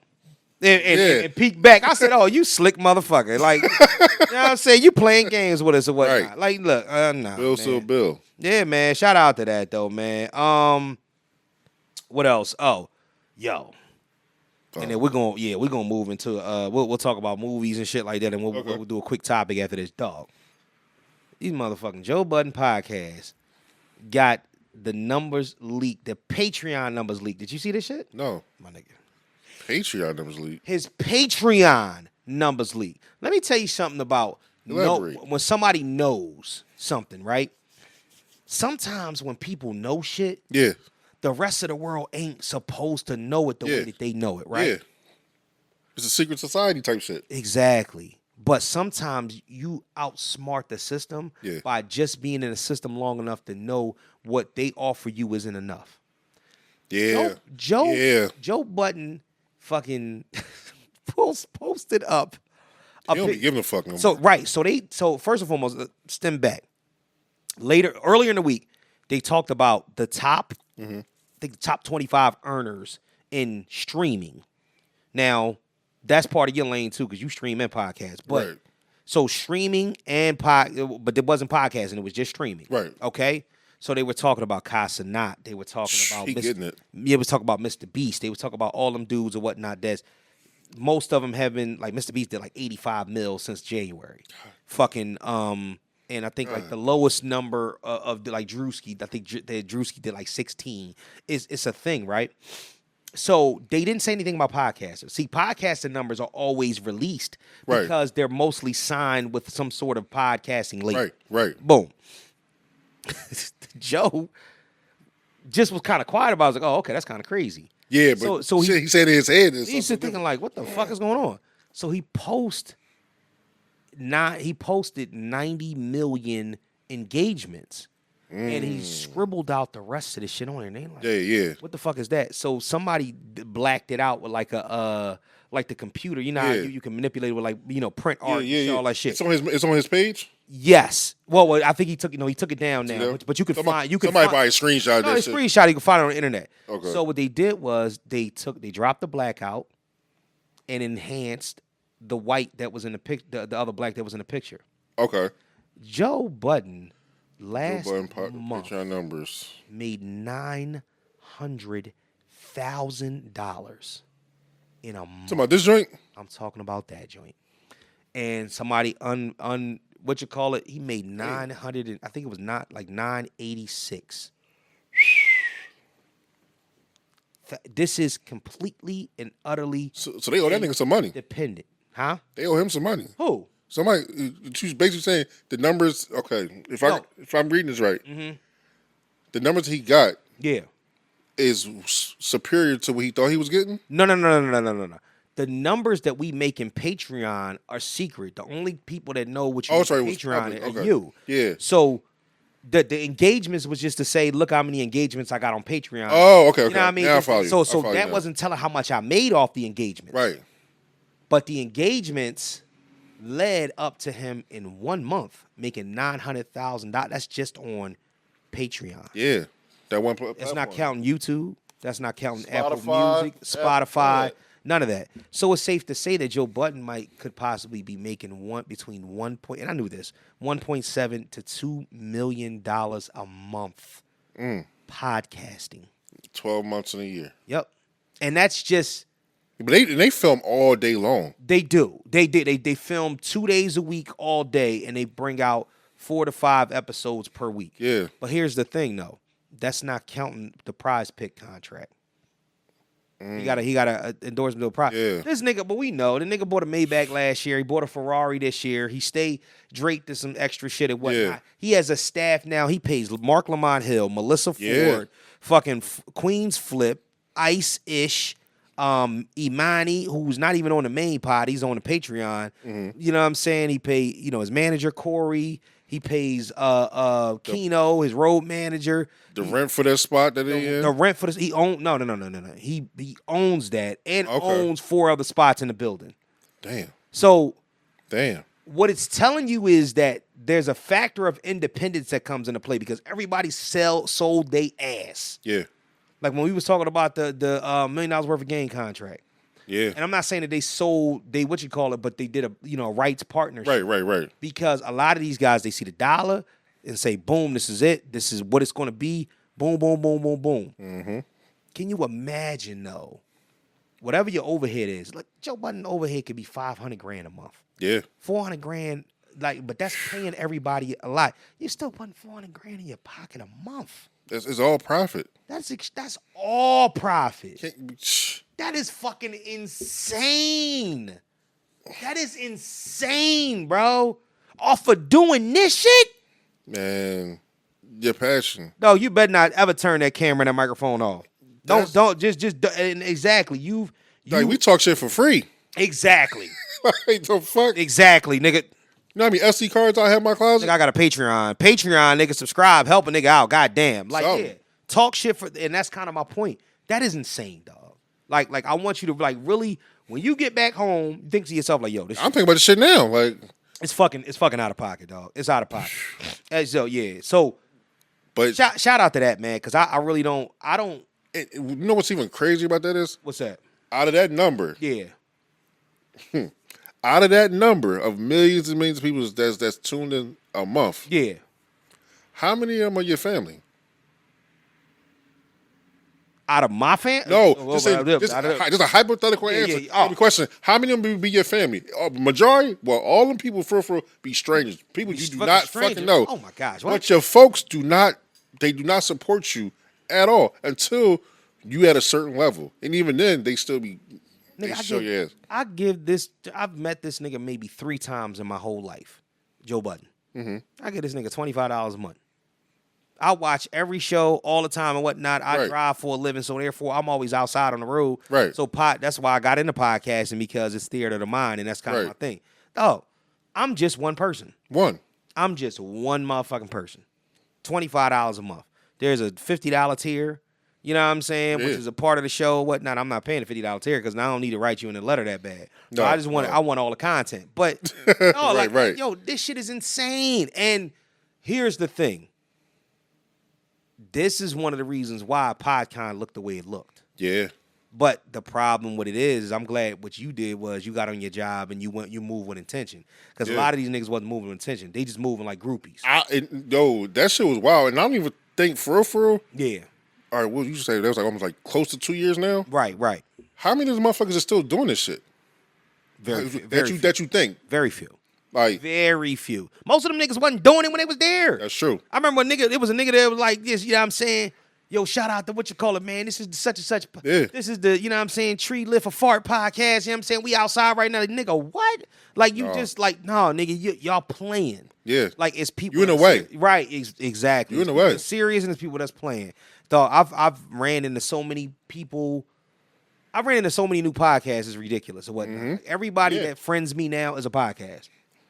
and peeked back. I said, "Oh, you slick motherfucker!" Like, you know what I'm saying? You playing games with us or whatnot? Right. Like, look, nah, Bill man. still Bill. Yeah, man. Shout out to that though, man. What else? Oh, yo. And then we're gonna move into we'll talk about movies and shit like that, and we'll do a quick topic after this. Dog, these motherfucking Joe Budden podcast got the numbers leaked, the Patreon numbers leaked. Did you see this shit? No, My nigga. Patreon numbers leaked. His Patreon numbers leaked. Let me tell you something about when somebody knows something, right? Sometimes when people know shit, the rest of the world ain't supposed to know it the way that they know it, right? Yeah. It's a secret society type shit. Exactly. But sometimes you outsmart the system by just being in the system long enough to know what they offer you isn't enough. Yeah. Joe Budden fucking posted up. They don't be giving a fuck no more. So first and foremost, stem back. Earlier in the week, they talked about the top, I think the top 25 earners in streaming. Now, that's part of your lane too, because you stream and podcast. But so streaming and but it wasn't podcasting, it was just streaming. Right. Okay. So they were talking about Casanat. They were talking about They was talking about Mr. Beast. They was talking about all them dudes or whatnot. Most of them have been like Mr. Beast did like 85 mil since January. Fucking and I think like the lowest number of like Drewski, I think Drewski did like 16. It's a thing, right? So they didn't say anything about podcasters. See, podcasting numbers are always released because they're mostly signed with some sort of podcasting label. Right. Boom. Joe just was kind of quiet about it. I was like, oh, okay, that's kind of crazy. Yeah, but so he said in his head. He's just thinking like, what the fuck is going on? So he posted 90 million engagements. And he scribbled out the rest of the shit on there. And they like, what the fuck is that? So somebody blacked it out with like like the computer. You know how you can manipulate it with like, print art and all that shit. It's on his page? Yes. Well, I think he took it down now. But you could find somebody probably screenshot that shit. Screenshot, you can find it on the internet. Okay. So what they did was they dropped the black out and enhanced the white that was in the picture, the other black that was in the picture. Okay. Joe Budden last month Patreon numbers made $900,000 in a month. Talking about this joint? I'm talking about that joint. And somebody what you call it? He made 900. I think it was not like 986. This is completely and utterly. So they owe that nigga some money. Dependent, huh? They owe him some money. Who? Somebody. She's basically saying the numbers. Okay, if I'm reading this right, the numbers he got, is superior to what he thought he was getting. No. The numbers that we make in Patreon are secret. The only people that know what you make in Patreon are you. Yeah. So the engagements was just to say, look how many engagements I got on Patreon. Oh, okay. You know what I mean? Now I follow you. So that wasn't telling how much I made off the engagements. Right. But the engagements led up to him in 1 month making $900,000. That's just on Patreon. Yeah. That one. That's not counting YouTube. That's not counting Apple Spotify, Music, Spotify. None of that. So it's safe to say that Joe Budden could possibly be making between and I knew this, $1.7 to $2 million a month podcasting. 12 months in a year. Yep. And that's just But they film all day long. they do. They film 2 days a week all day, and they bring out 4 to 5 episodes per week. Yeah. But here's the thing, though. That's not counting the Prize Pick contract. He got a endorsement to a prize. Yeah. This nigga, but we know the nigga bought a Maybach last year. He bought a Ferrari this year. He stayed draped to some extra shit and whatnot. Yeah. He has a staff now. He pays Mark Lamont Hill, Melissa Yeah. Ford, fucking Queens Flip, Ice Ish, Imani, who's not even on the main pod. He's on the Patreon. You know what I'm saying? He paid, his manager Corey. He pays Keno, his road manager. The rent for that spot that he in? The rent for this, he owns no. He owns that and Okay. owns 4 other spots in the building. Damn. So What it's telling you is that there's a factor of independence that comes into play because everybody sold they ass. Yeah. Like when we was talking about the $1 million worth of game contract. Yeah. And I'm not saying that they sold but they did a rights partnership. Right. Because a lot of these guys, they see the dollar and say, boom, this is it. This is what it's going to be. Boom, boom, boom, boom, boom. Mm-hmm. Can you imagine, though, whatever your overhead is, like Joe Budden overhead could be $500,000 a month. Yeah. $400,000, but that's paying everybody a lot. You're still putting $400,000 in your pocket a month. It's all profit. That's all profit. Shh. That is fucking insane. That is insane, bro. Off of doing this shit? Man, your passion. No, you better not ever turn that camera and that microphone off. Don't just and exactly. Like, we talk shit for free. Exactly. Like, the fuck? Exactly, nigga. You know how many SD cards I have in my closet? Nigga, I got a Patreon. nigga, subscribe, help a nigga out. Goddamn. Like, Something. yeah. Talk shit and that's kind of my point. That is insane, dog. Like I want you to really, when you get back home, think to yourself like, yo, this I'm thinking about this shit now. Like, it's fucking out of pocket, dog. It's out of pocket. And so yeah. So but shout out to that, man, because I really don't. you know what's even crazy about that is? What's that? Out of that number, Yeah. out of that number of millions and millions of people that's tuned in a month, Yeah. how many of them are your family? Out of my family? No, just a hypothetical answer. Yeah. The question: how many of them be your family? Majority? Well, all them people for be strangers. People you do not fucking know. Oh my gosh! What? But your folks do not. They do not support you at all until you at a certain level, and even then, they still be. They show your ass. I've met this nigga maybe 3 times in my whole life. Joe Budden. Mm-hmm. I give this nigga $25 a month. I watch every show all the time and whatnot. I drive for a living, so therefore I'm always outside on the road. Right. So that's why I got into podcasting, because it's theater of the mind, and that's kind of my thing. Oh, I'm just one person. I'm just one motherfucking person. $25 a month. There's a $50 tier, you know what I'm saying, which is a part of the show, whatnot. I'm not paying the $50 tier because I don't need to write you in a letter that bad. So I just want I want all the content. But no, like, yo, this shit is insane. And here's the thing. This is one of the reasons why PodCon looked the way it looked. Yeah. But the problem with it is, I'm glad what you did was you got on your job and you moved with intention. Because a lot of these niggas wasn't moving with intention. They just moving like groupies. That shit was wild. And I don't even think for real. Yeah. All right, what you say? That was like almost like close to 2 years now? Right. How many of those motherfuckers are still doing this shit? Very few. That you think? Very few. Like, very few. Most of them niggas wasn't doing it when they was there. That's true. I remember it was a nigga that was like this, you know what I'm saying? Yo, shout out to what you call it, man. This is such and such. Yeah. This is the, you know what I'm saying, Tree Lift a Fart podcast. You know what I'm saying? We outside right now. Like, nigga, what? Like, you just like, no, nigga, y'all playing. Yeah. Like, it's people. You in a way. Right, exactly. You in a way. It's serious, and it's people that's playing. Dog, I've ran into so many people. I've ran into so many new podcasts. It's ridiculous or whatnot. Mm-hmm. Everybody that friends me now is a podcast.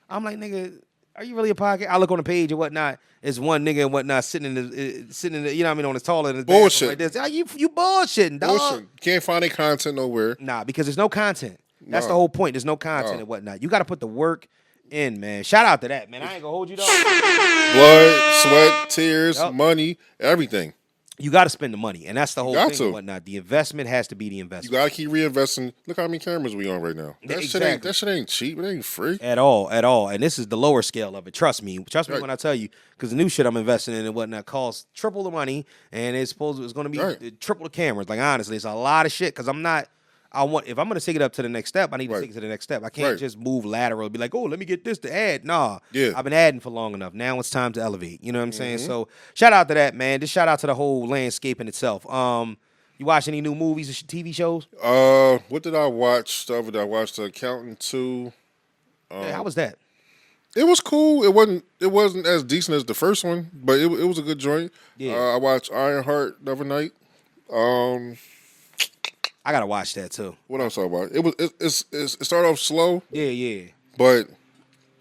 I'm like, nigga, are you really a podcast? I look on the page or whatnot. It's one nigga and whatnot sitting in the, you know what I mean, on his toilet. In bullshit. like this. You bullshitting, dog. Bullshit. Can't find any content nowhere. Nah, because there's no content. That's the whole point. There's no content and whatnot. You got to put the work in, man. Shout out to that, man. I ain't gonna hold you, dog. Blood, sweat, tears, money, everything. You got to spend the money, and that's the whole thing to. and whatnot. The investment has to be the You investment. gotta keep reinvesting. Look how many cameras we on right now. That shit ain't cheap. It ain't free at all. And this is the lower scale of it. Trust me Right. when I tell you, because the new shit I'm investing in and whatnot costs triple the money, and it's going to be triple the cameras. Like honestly, it's a lot of shit. Because if I'm going to take it up to the next step, I need to take it to the next step. I can't just move lateral and be like, oh, let me get this to add. Nah, I've been adding for long enough. Now it's time to elevate. You know what I'm saying? So shout out to that, man. Just shout out to the whole landscape in itself. You watch any new movies or TV shows? What did I watch? I watched The Accountant 2. How was that? It was cool. It wasn't as decent as the first one, but it was a good joint. Yeah. I watched Ironheart the other night. I gotta watch that too. What else I watched? It started off slow. Yeah. But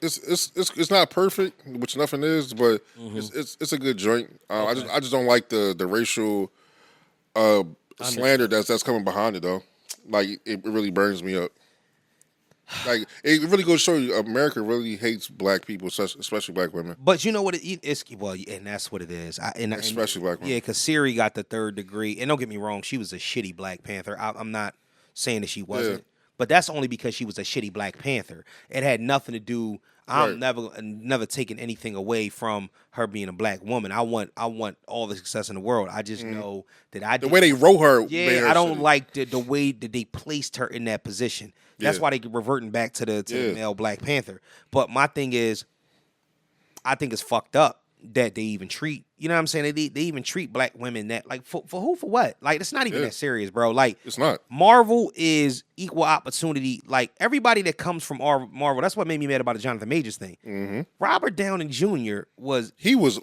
it's not perfect, which nothing is, but it's a good joint. I just don't like the racial slander that's coming behind it though. Like it really burns me up. Like it really goes to show you, America really hates black people, especially black women. But you know what it's and that's what it is. Especially black women. Yeah, because Siri got the 3rd degree, and don't get me wrong, she was a shitty Black Panther. I'm not saying that she wasn't, but that's only because she was a shitty Black Panther. It had nothing to do. I'm never taking anything away from her being a black woman. I want all the success in the world. I just know that the way they wrote her. Yeah, I don't like the way that they placed her in that position. That's why they reverting back to the male Black Panther. But my thing is, I think it's fucked up that they even treat, you know what I'm saying? They even treat black women that, like, for who, for what? Like, it's not even that serious, bro. Like, it's not. Marvel is equal opportunity. Like, everybody that comes from Marvel, that's what made me mad about the Jonathan Majors thing. Robert Downey Jr. was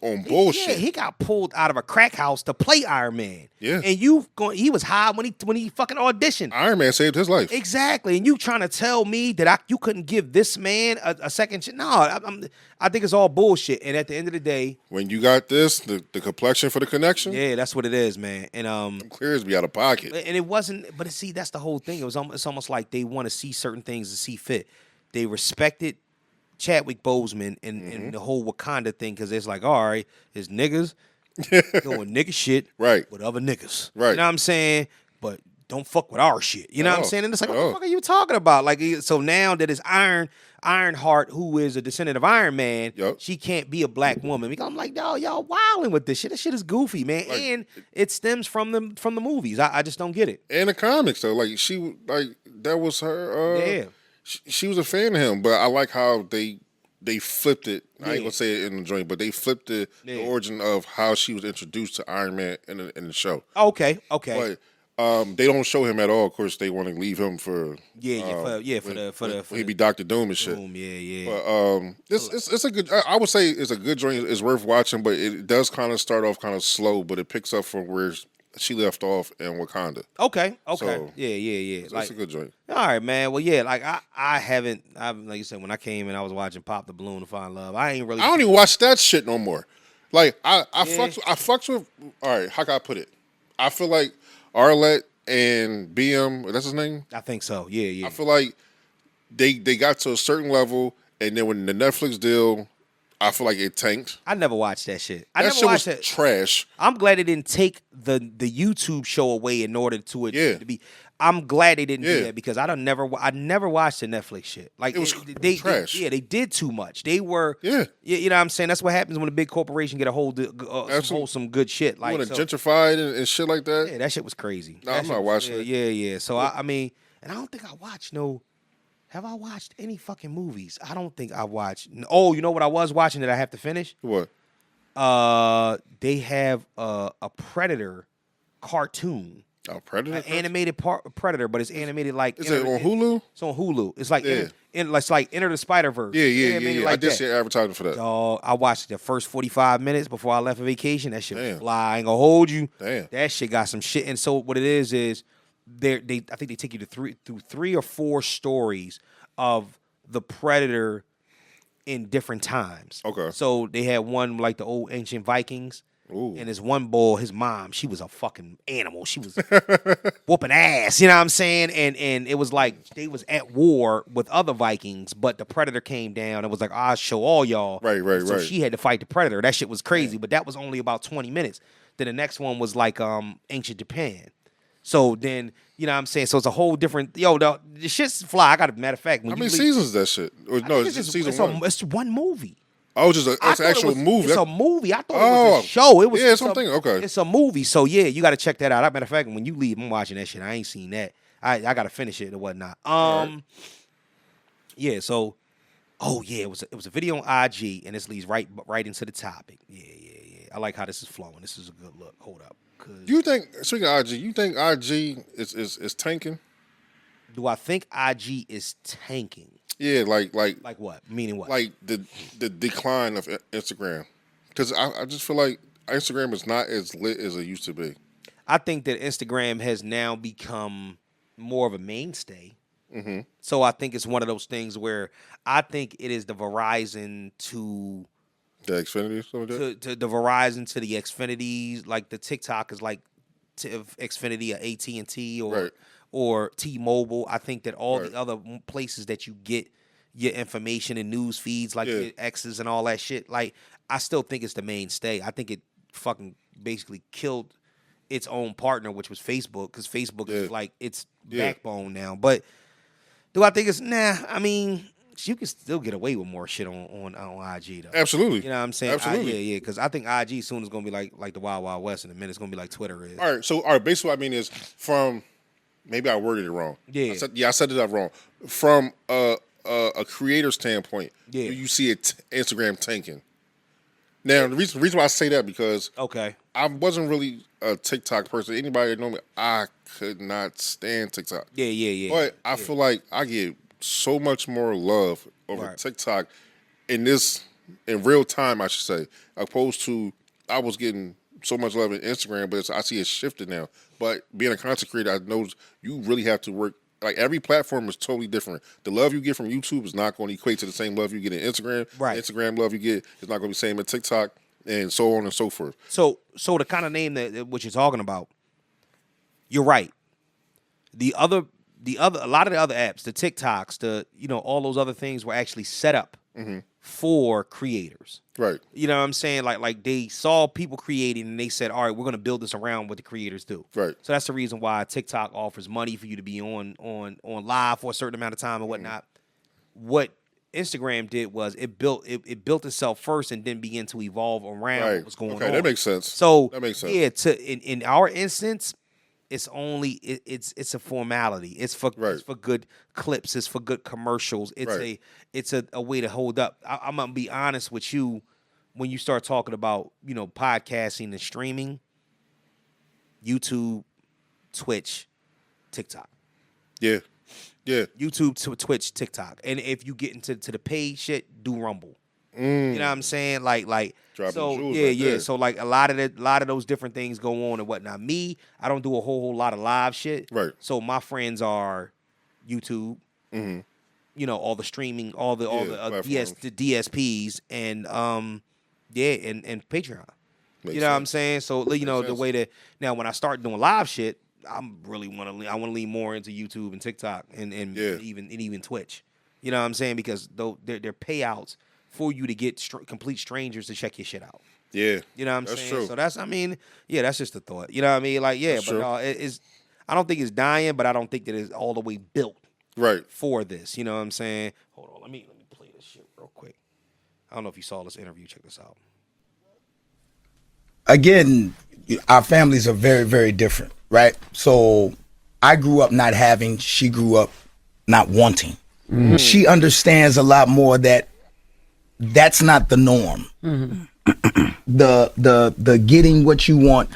on bullshit. Yeah, he got pulled out of a crack house to play Iron Man. Yeah. And he was high when he fucking auditioned. Iron Man saved his life. Exactly. And you trying to tell me that you couldn't give this man a second chance? No, I think it's all bullshit. And at the end of the day, when you got this, the complexion for the connection. Yeah, that's what it is, man. And clears be out of pocket. And it wasn't. But see, that's the whole thing. It's almost like they want to see certain things to see fit. They respected Chadwick Boseman and the whole Wakanda thing because it's like, all right, it's niggas doing nigga shit with other niggas. Right. You know what I'm saying? But don't fuck with our shit. You know what I'm saying? And it's like, what the fuck are you talking about? Like, so now that it's Ironheart, who is a descendant of Iron Man, she can't be a black woman. Because I'm like, y'all wilding with this shit. This shit is goofy, man. Like, and it stems from the movies. I just don't get it. And the comics, though. Like, that was her. She was a fan of him, but I like how they flipped it. I ain't gonna say it in the joint, but they flipped the origin of how she was introduced to Iron Man in the show. Okay. But they don't show him at all. Of course, they want to leave him for he be Dr. Doom and shit. But it's a good. I would say it's a good joint. It's worth watching, but it does kind of start off kind of slow, but it picks up from where she left off in Wakanda. Okay. So, yeah. So it's a good joint. All right, man. Well, yeah, like I haven't. Like you said, when I came in, I was watching Pop the Balloon to Find Love. I don't even watch that shit no more. Like I fucks with. All right, how can I put it? I feel like Arlette and BM, that's his name? I think so. Yeah. I feel like they got to a certain level, and then when the Netflix deal, I feel like it tanked. I never watched that shit. That shit was trash. I'm glad they didn't take the YouTube show away in order to to be. I'm glad they didn't do that because I never watched the Netflix shit. Like it was trash. They did too much. They were you know what I'm saying. That's what happens when a big corporation get a hold of some good shit. Like gentrified and shit like that. Yeah, that shit was crazy. No, I'm not watching it. Yeah. So I mean, and I don't think I watched Have I watched any fucking movies? I don't think I watched. Oh, you know what I was watching that I have to finish? What? They have a Predator cartoon. A Predator? An animated Predator, but it's animated like. Is it on Hulu? It's on Hulu. It's like it's like Enter the Spider-Verse. Yeah. Like I did see advertising for that. I watched the first 45 minutes before I left for vacation. That shit was fly. I ain't gonna hold you. Damn. That shit got some shit. And so what it is I think they take you through 3 or 4 stories of the Predator in different times. Okay. So they had one like the old ancient Vikings. Ooh. And his one boy, his mom, she was a fucking animal. She was whooping ass, you know what I'm saying? And it was like they was at war with other Vikings, but the Predator came down and was like, I'll show all y'all. Right. So she had to fight the Predator. That shit was crazy, but that was only about 20 minutes. Then the next one was like ancient Japan. So then, you know what I'm saying? So it's a whole different, the shit's fly. I got a matter of fact. How many seasons is that shit? Or, no, it's just season one. It's one movie. Oh, it's an actual movie. It's a movie. I thought it was a show. It was yeah, something. Okay. It's a movie. So yeah, you got to check that out. Matter of fact, when you leave, I'm watching that shit. I ain't seen that. I got to finish it or whatnot. Right. Yeah. So, it was a video on IG, and this leads right into the topic. Yeah. I like how this is flowing. This is a good look. Hold up. You think, speaking of IG, you think IG is tanking? Do I think IG is tanking? Yeah, like what? Meaning what? Like the decline of Instagram. Because I just feel like Instagram is not as lit as it used to be. I think that Instagram has now become more of a mainstay. Mm-hmm. So I think it's one of those things where I think it is the Verizon to the Xfinity, something like that? To the Verizon to the Xfinities, like the TikTok is like Xfinity or AT&T or T-Mobile. I think that all the other places that you get your information and news feeds, like your X's and all that shit, like I still think it's the mainstay. I think it fucking basically killed its own partner, which was Facebook, because Facebook is like its backbone now. But do I think it's I mean, you can still get away with more shit on IG though. Absolutely. You know what I'm saying? Absolutely. Because I think IG soon is gonna be like the Wild Wild West, and in a minute it's gonna be like Twitter is. All right. Basically what I mean is from, maybe I worded it wrong. Yeah. I said it up wrong. From a creator standpoint, do you see Instagram tanking? Now the reason why I say that, because I wasn't really a TikTok person. Anybody that know me, I could not stand TikTok. Yeah. But I feel like I get so much more love over TikTok in real time, I should say, opposed to I was getting so much love in Instagram, but I see it shifted now. But being a content creator, I know you really have to work. Like, every platform is totally different. The love you get from YouTube is not going to equate to the same love you get in Instagram. Right. The Instagram love you get is not going to be the same in TikTok, and so on and so forth. So the kind of name that what you're talking about, you're right. A lot of the other apps, the TikToks, all those other things were actually set up for creators. Right. You know what I'm saying? Like they saw people creating and they said, all right, we're going to build this around what the creators do. Right. So that's the reason why TikTok offers money for you to be on live for a certain amount of time and whatnot. What Instagram did was it built itself first and then began to evolve around what was going on. Okay, that makes sense. So that makes sense. Yeah, in our instance, it's only it's a formality. It's for good clips. It's for good commercials. It's a way to hold up. I'm gonna be honest with you. When you start talking about podcasting and streaming, YouTube, Twitch, TikTok. Yeah. YouTube, Twitch, TikTok, and if you get into the paid shit, do Rumble. You know what I'm saying? Like so yeah. So like a lot of those different things go on and whatnot. Me, I don't do a whole lot of live shit. Right. So my friends are YouTube. All the streaming, all the DSPs and and Patreon. What I'm saying? So the way that now when I start doing live shit, I want to lean more into YouTube and TikTok and even Twitch. You know what I'm saying? Because they're payouts for you to get complete strangers to check your shit out. Yeah. You know what I'm that's saying? True. So that's just a thought. You know what I mean? Like, that's but no, I don't think it's dying, but I don't think that it's all the way built for this. You know what I'm saying? Hold on, let me play this shit real quick. I don't know if you saw this interview. Check this out. Again, our families are very, very different, right? So I grew up not having, she grew up not wanting. She understands a lot more that's not the norm. The getting what you want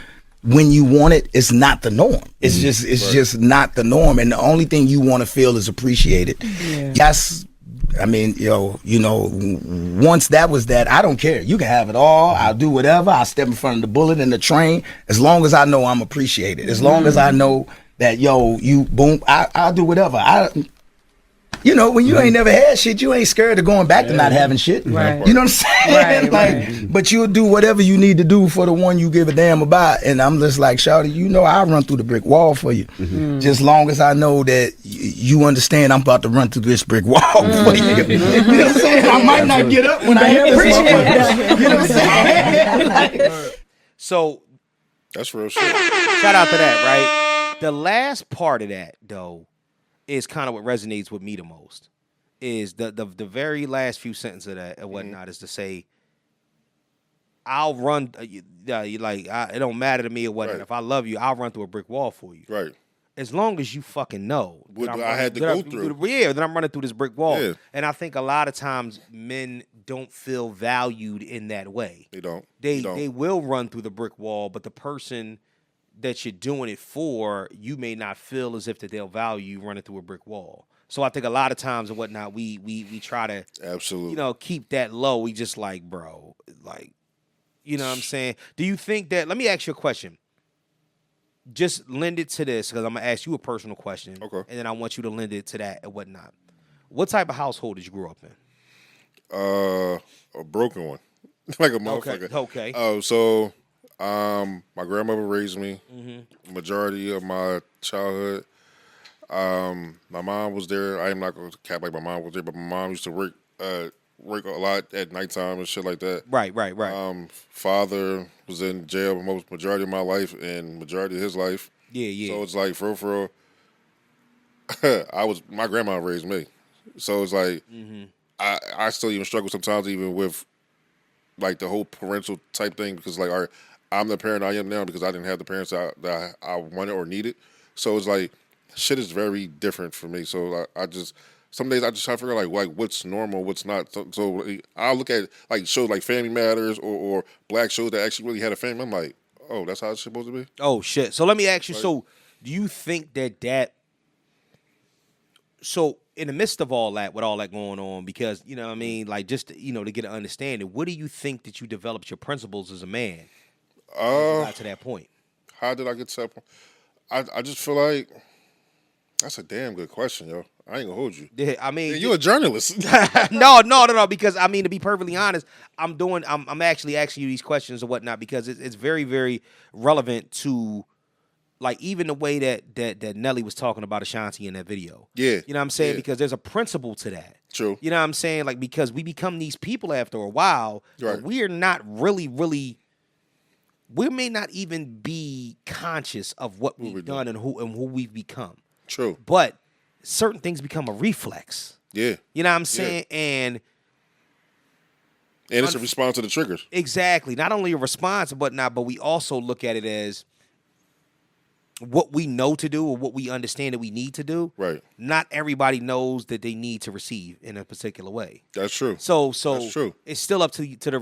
when you want it is not the norm. It's just not the norm, and the only thing you want to feel is appreciated. Yes, I mean, once that was that, I don't care. You can have it all. I'll do whatever. I'll step in front of the bullet and the train as long as I know I'm appreciated. As long as I know that I'll do whatever. When you ain't never had shit, you ain't scared of going back to not having shit. Right. You know what I'm saying? But you'll do whatever you need to do for the one you give a damn about. And I'm just like, shawty, I'll run through the brick wall for you. Just long as I know that you understand I'm about to run through this brick wall for you. You know what I'm saying? I might not get up when I hit this motherfucker. You know what I'm saying? So That's real shit. Shout out to that, right? The last part of that, though, is kind of what resonates with me the most. Is the very last few sentences of that and whatnot is to say, I'll run. It don't matter to me or whatnot. Right. If I love you, I'll run through a brick wall for you. Right. As long as you fucking know What that I had to go through. Yeah, that I'm running through this brick wall. Yeah. And I think a lot of times men don't feel valued in that way. They don't. They will run through the brick wall, but the person that you're doing it for, you may not feel as if that they'll value you running through a brick wall. So I think a lot of times and whatnot, we try to absolutely keep that low. We just like, bro, like, you know what I'm saying? Do you think that? Let me ask you a question. Just lend it to this because I'm gonna ask you a personal question, okay? And then I want you to lend it to that and whatnot. What type of household did you grow up in? A broken one, like a motherfucker. Okay. So my grandmother raised me. Mm-hmm. Majority of my childhood. My mom was there. I am not going to cap like my mom was there, but my mom used to work a lot at nighttime and shit like that. Right. Father was in jail majority of my life and majority of his life. Yeah. So it's like for real. My grandma raised me, so it's like I still even struggle sometimes even with like the whole parental type thing because like I'm the parent I am now because I didn't have the parents that I wanted or needed. So it's like shit is very different for me. So I just some days I just try to figure out like what's normal, what's not. So I look at like shows like Family Matters or black shows that actually really had a family. I'm like, oh, that's how it's supposed to be. Oh shit. So let me ask you. Like, so do you think that? So in the midst of all that, with all that going on, because you know what I mean, like just to get an understanding, what do you think that you developed your principles as a man? Got to that point. How did I get to that point? I just feel like that's a damn good question, yo. I ain't gonna hold you. Yeah, I mean, you're a journalist. No. Because I mean, to be perfectly honest, I'm actually asking you these questions or whatnot because it's very, very relevant to. Like, even the way that Nelly was talking about Ashanti in that video. Yeah. You know what I'm saying? Yeah. Because there's a principle to that. True. You know what I'm saying? Like, because we become these people after a while, right. But we are not really, we may not even be conscious of what we've done and who we've become. True. But certain things become a reflex. Yeah. You know what I'm saying? Yeah. And it's a response to the triggers. Exactly. Not only a response, but we also look at it as what we know to do or what we understand that we need to do. Right. Not everybody knows that they need to receive in a particular way. That's true. So that's true. It's still up to the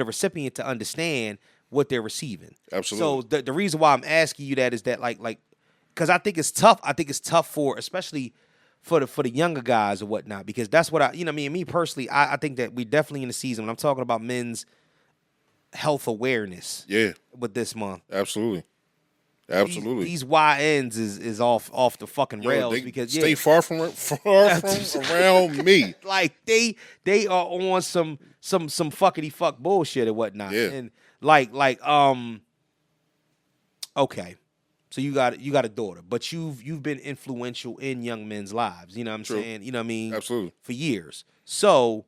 recipient to understand what they're receiving. Absolutely. So the reason why I'm asking you that is that like because I think it's tough. I think it's tough for especially for the younger guys or whatnot, because that's what me personally, I think that we're definitely in the season when I'm talking about men's health awareness. Yeah. With this month. Absolutely. Absolutely. These YNs is off the fucking rails because stay far from around me. Like they are on some fuckity fuck bullshit or whatnot. Yeah. And okay. So you got a daughter, but you've been influential in young men's lives. You know what I'm saying? You know what I mean? Absolutely. For years. So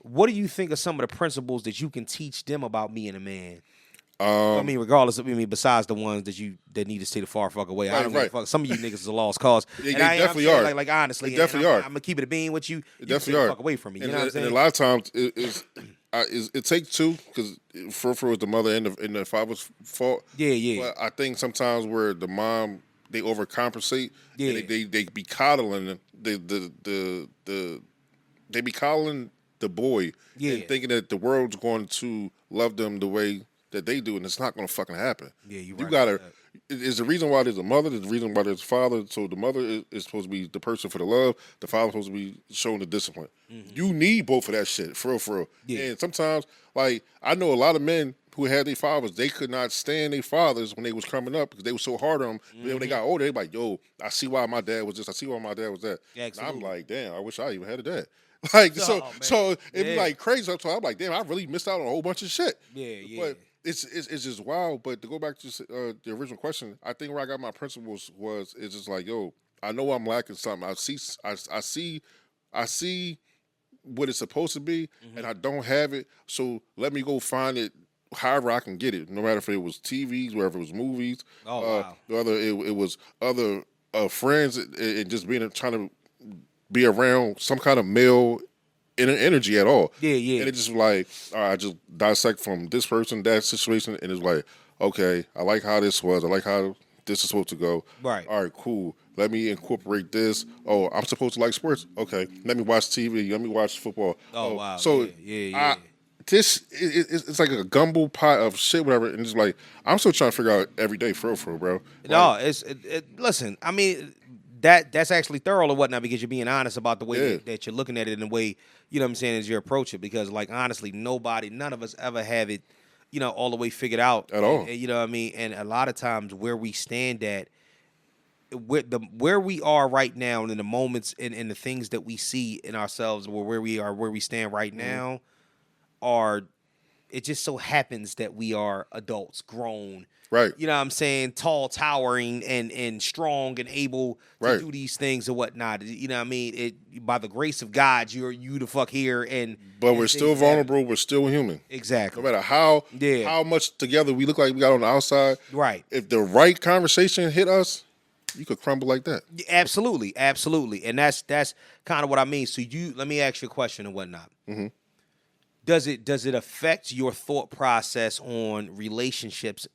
what do you think are some of the principles that you can teach them about being a man? I mean, regardless of besides the ones that need to stay the far fuck away. I don't give a fuck. Some of you niggas is a lost cause. They definitely are. Like honestly, they definitely are. I'm gonna keep it a bean with you. They definitely are. Fuck away from me. You know what I'm saying? And a lot of times it takes two because for the mother and the father's fault. Yeah. But I think sometimes where the mom they overcompensate. Yeah. And they be coddling they be coddling the boy. Yeah. And thinking that the world's going to love them the way that they do, and it's not going to fucking happen. Yeah, you gotta. It's the reason why there's a mother. There's the reason why there's a father. So the mother is supposed to be the person for the love. The father's supposed to be showing the discipline. Mm-hmm. You need both of that shit, for real. Yeah. And sometimes, like I know a lot of men who had their fathers, they could not stand their fathers when they was coming up because they were so hard on them. Mm-hmm. When they got older, they like, yo, I see why my dad was this. I see why my dad was that. Yeah, and I'm like, damn, I wish I even had a dad. Like so it'd be like crazy. So I'm like, damn, I really missed out on a whole bunch of shit. Yeah. But it's just wild. But to go back to the original question, I think where I got my principles it's just like, yo, I know I'm lacking something. I see what it's supposed to be, and I don't have it. So let me go find it however I can get it, no matter if it was TVs, wherever it was movies. Oh, wow. Whether it was other friends and just trying to be around some kind of male energy at all. Yeah, yeah. And it just like, all right, I just dissect from this person, that situation, and it's like, okay, I like how this was. I like how this is supposed to go. Right. All right, cool. Let me incorporate this. Oh, I'm supposed to like sports. Okay, let me watch TV. Let me watch football. Oh, wow. So yeah. It's like a gumbo pot of shit, whatever, and it's like I'm still trying to figure out every day, for real, bro. No, listen. I mean, that's actually thorough or whatnot because you're being honest about the way that you're looking at it and the way you know what I'm saying as you approach it. Because like honestly, none of us ever have it, all the way figured out at all. You know what I mean? And a lot of times where we stand at, where we are right now, and in the moments and the things that we see in ourselves, or where we stand right now. It just so happens that we are adults, grown, right? You know what I'm saying, tall, towering, and strong, and able to do these things and whatnot. You know what I mean? By the grace of God, you the fuck here, but we're still vulnerable. We're still human. Exactly. No matter how much together we look like we got on the outside, right? If the right conversation hit us, you could crumble like that. Absolutely, and that's kind of what I mean. So let me ask you a question and whatnot. Mm-hmm. Does it affect your thought process on relationships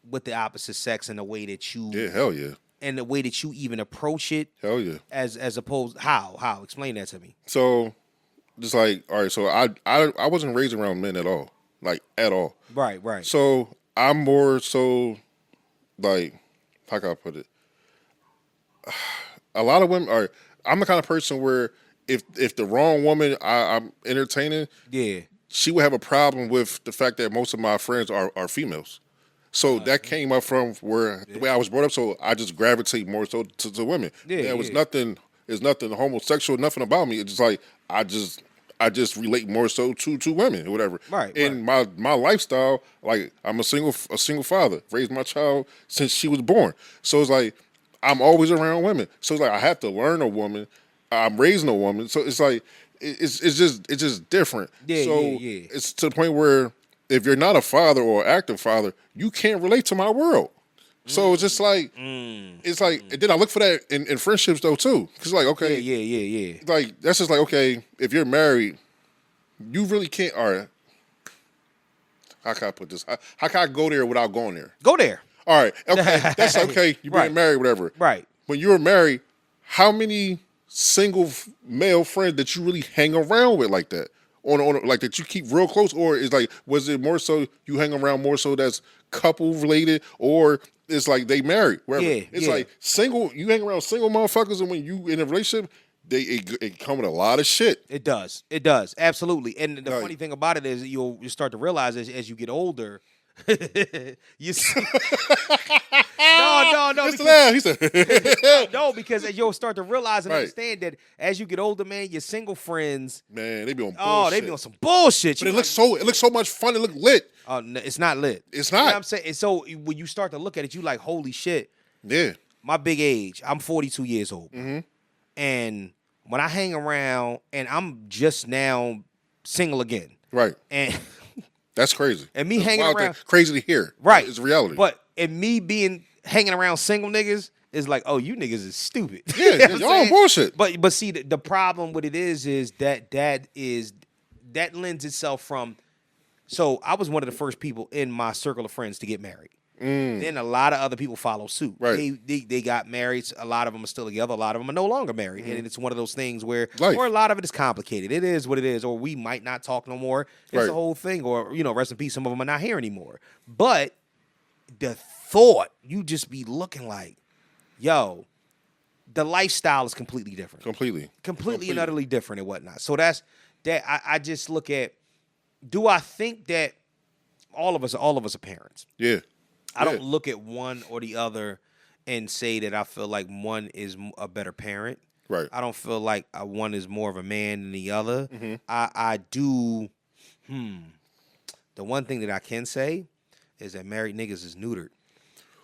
with the opposite sex in the way that you hell yeah, and the way that you even approach it? Hell yeah. As opposed how explain that to me. So just like all right, so I wasn't raised around men at all, like at all. Right. So I'm more so like how can I put it? A lot of women are. I'm the kind of person where if the wrong woman I'm entertaining, she would have a problem with the fact that most of my friends are females. So that came up from the way I was brought up. So I just gravitate more so to women. There was nothing. There's nothing homosexual, nothing about me. It's just like I just relate more so to women or whatever. Right. In my lifestyle, like I'm a single father, raised my child since she was born. So it's like I'm always around women. So it's like I have to learn a woman. I'm raising a woman. So it's like it's just different. It's to the point where if you're not a father or active father, you can't relate to my world. So it's just like it's like and then I look for that in friendships though too. Cause like okay, yeah. Like that's just like okay, if you're married, you really can't. All right, how can I put this? How can I go there without going there? Go there. All right, okay, that's okay. You're being married, whatever. Right. When you're married, how many single male friends that you really hang around with like that? On like that you keep real close, or is like was it more so you hang around more so that's couple related, or it's like they married? Wherever. It's like single. You hang around single motherfuckers, and when you in a relationship, it come with a lot of shit. It does, absolutely. And the funny thing about it is you start to realize as you get older. You see, no. He said, no, because you'll start to realize and understand that as you get older, man, your single friends, man, they be on bullshit. Oh, they be on some bullshit. But it looks so much fun. It look lit. Oh, no, it's not lit. It's not. You know what I'm saying? And so when you start to look at it, you like, holy shit. Yeah. My big age. I'm 42 years old. Mm-hmm. And when I hang around, and I'm just now single again. Right. And that's crazy. And me hanging around. Crazy to hear. Right. It's reality. But and me hanging around single niggas is like, oh, you niggas is stupid. Yeah, you know y'all on bullshit. But see, the problem with it is that lends itself from. So I was one of the first people in my circle of friends to get married. Then a lot of other people follow suit. Right. They got married. A lot of them are still together. A lot of them are no longer married. And it's one of those things where, or a lot of it is complicated. It is what it is. Or we might not talk no more. It's the whole thing. Or, rest in peace, some of them are not here anymore. But the thought, you just be looking like, yo, the lifestyle is completely different. Completely and utterly different and whatnot. So that's that. I just look at, do I think that all of us are parents? Yeah. I don't look at one or the other and say that I feel like one is a better parent. Right. I don't feel like one is more of a man than the other. Mm-hmm. I do. The one thing that I can say is that married niggas is neutered.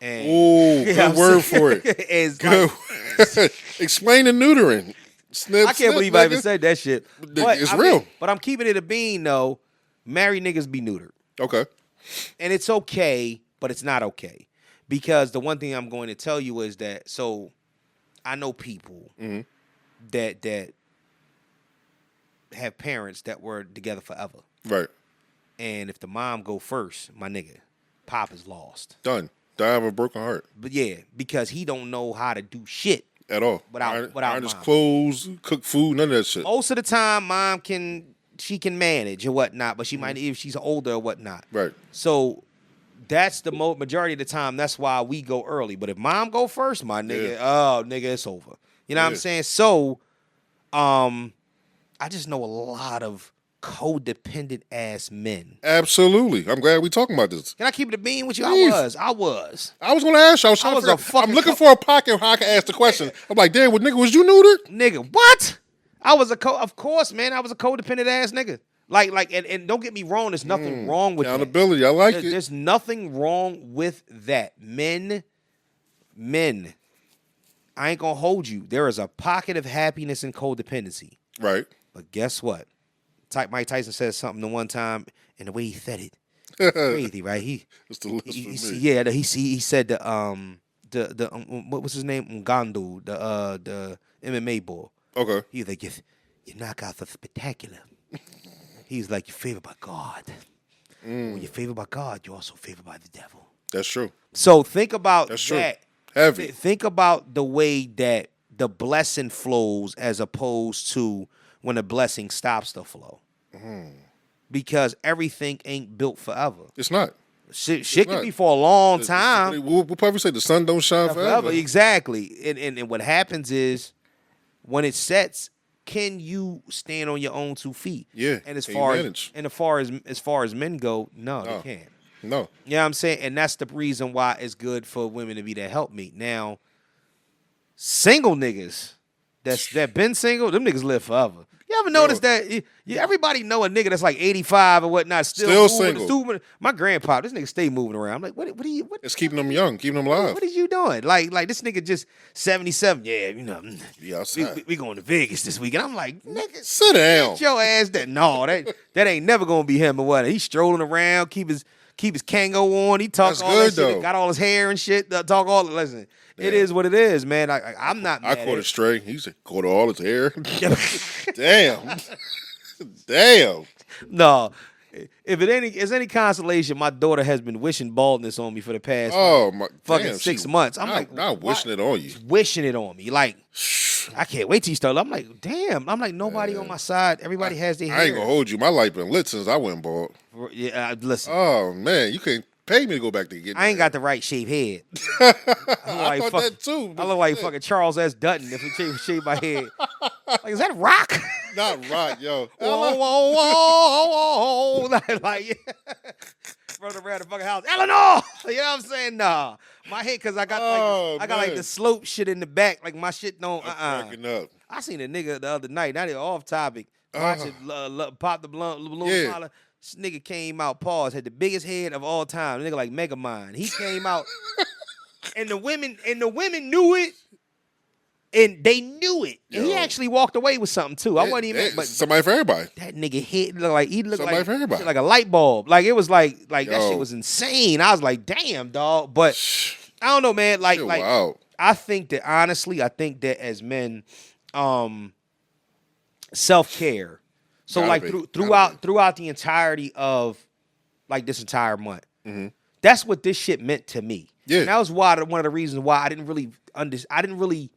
And, ooh, good word for it. Good. Like, explain the neutering. I can't believe I even said that shit. But it's real. But I'm keeping it a bean though. Married niggas be neutered. Okay. And it's okay, but it's not okay. Because the one thing I'm going to tell you is that, so I know people that have parents that were together forever. Right. And if the mom go first, my nigga, Pop is lost. Done. I have a broken heart. But yeah, because he don't know how to do shit At all. without iron his mom. clothes, cook food, none of that shit. Most of the time, mom can manage or whatnot, but she might, if she's older or whatnot. Right. So that's the majority of the time. That's why we go early. But if mom go first, my nigga, nigga, it's over. You know what I'm saying? So, I just know a lot of codependent ass men. Absolutely. I'm glad we talking about this. Can I keep it a bean with you? Please. I was. I was going to ask you. I'm looking for a pocket where I can ask the question. I'm like, damn, nigga, was you neutered? Nigga, what? Of course, man. I was a codependent ass nigga. Like, and don't get me wrong. There's nothing wrong with accountability. that. I like it. There's nothing wrong with that. Men. I ain't gonna hold you. There is a pocket of happiness in codependency. Right. But guess what? Mike Tyson said something the one time, and the way he said it, crazy, right? It's the list for me. Yeah, he said the what was his name? Ngannou, the MMA boy. Okay. He's like, you knock out the spectacular. He's like, you're favored by God. When you're favored by God, you're also favored by the devil. That's true. So think about That's that. true. Heavy. Think about the way that the blessing flows as opposed to when the blessing stops the flow. Because everything ain't built forever. It's not. Shit can be for a long time. We'll probably say the sun don't shine forever. Exactly. And what happens is when it sets, can you stand on your own 2 feet? Yeah. And as Can far you as manage? as far as men go, no, they can't. No. You know what I'm saying? And that's the reason why it's good for women to be that helpmate. Now, single niggas that been single, them niggas live forever. You ever notice that? Everybody know a nigga that's like 85 or whatnot, still single. My grandpa, this nigga stay moving around. I'm like, what It's keeping them young, keeping them alive. What is you doing? Like this nigga just 77. Yeah, you know. Yeah, outside. We going to Vegas this weekend. I'm like, nigga, sit down. Get your ass that. No, that ain't never gonna be him or what. He's strolling around, keep his Kango on. He talk That's all good, that shit. though. Got all his hair and shit. Talk all. Listen, it is what it is, man. I'm not. I mad caught at it straight. He said, caught all his hair. Damn. Damn. No. If it's any consolation, my daughter has been wishing baldness on me for the past fucking 6 months. I'm like, not wishing it on you. Wishing it on me. Like, I can't wait till you start. I'm like, damn. I'm like, nobody on my side. Everybody has their hair. I ain't gonna hold you. My life been lit since I went bald. Yeah, listen. Oh man, you can't pay me to go back to get. I ain't got the right shaped head. I thought that too. I look like fucking Charles S. Dutton if we shave my head. Like, is that Rock? Not Rock, yo. Whoa, whoa, whoa, whoa. Like, running around the fucking house. Eleanor! You know what I'm saying? Nah. My head, because I got like the slope shit in the back. Like, my shit don't, Cracking up. I seen a nigga the other night, not even off topic, watching Pop the Balloon Smaller. This nigga came out, had the biggest head of all time. The nigga like Megamind. He came out, and the women knew it, and they knew it. And he actually walked away with something too. I wasn't even. But somebody for everybody. That nigga head looked like somebody for everybody. Like a light bulb. Like it was like that shit was insane. I was like, damn, dog. But I don't know, man. Like wow. I think that honestly, as men, self-care. So like throughout the entirety of like this entire month, that's what this shit meant to me. Yeah, and that was one of the reasons why I didn't really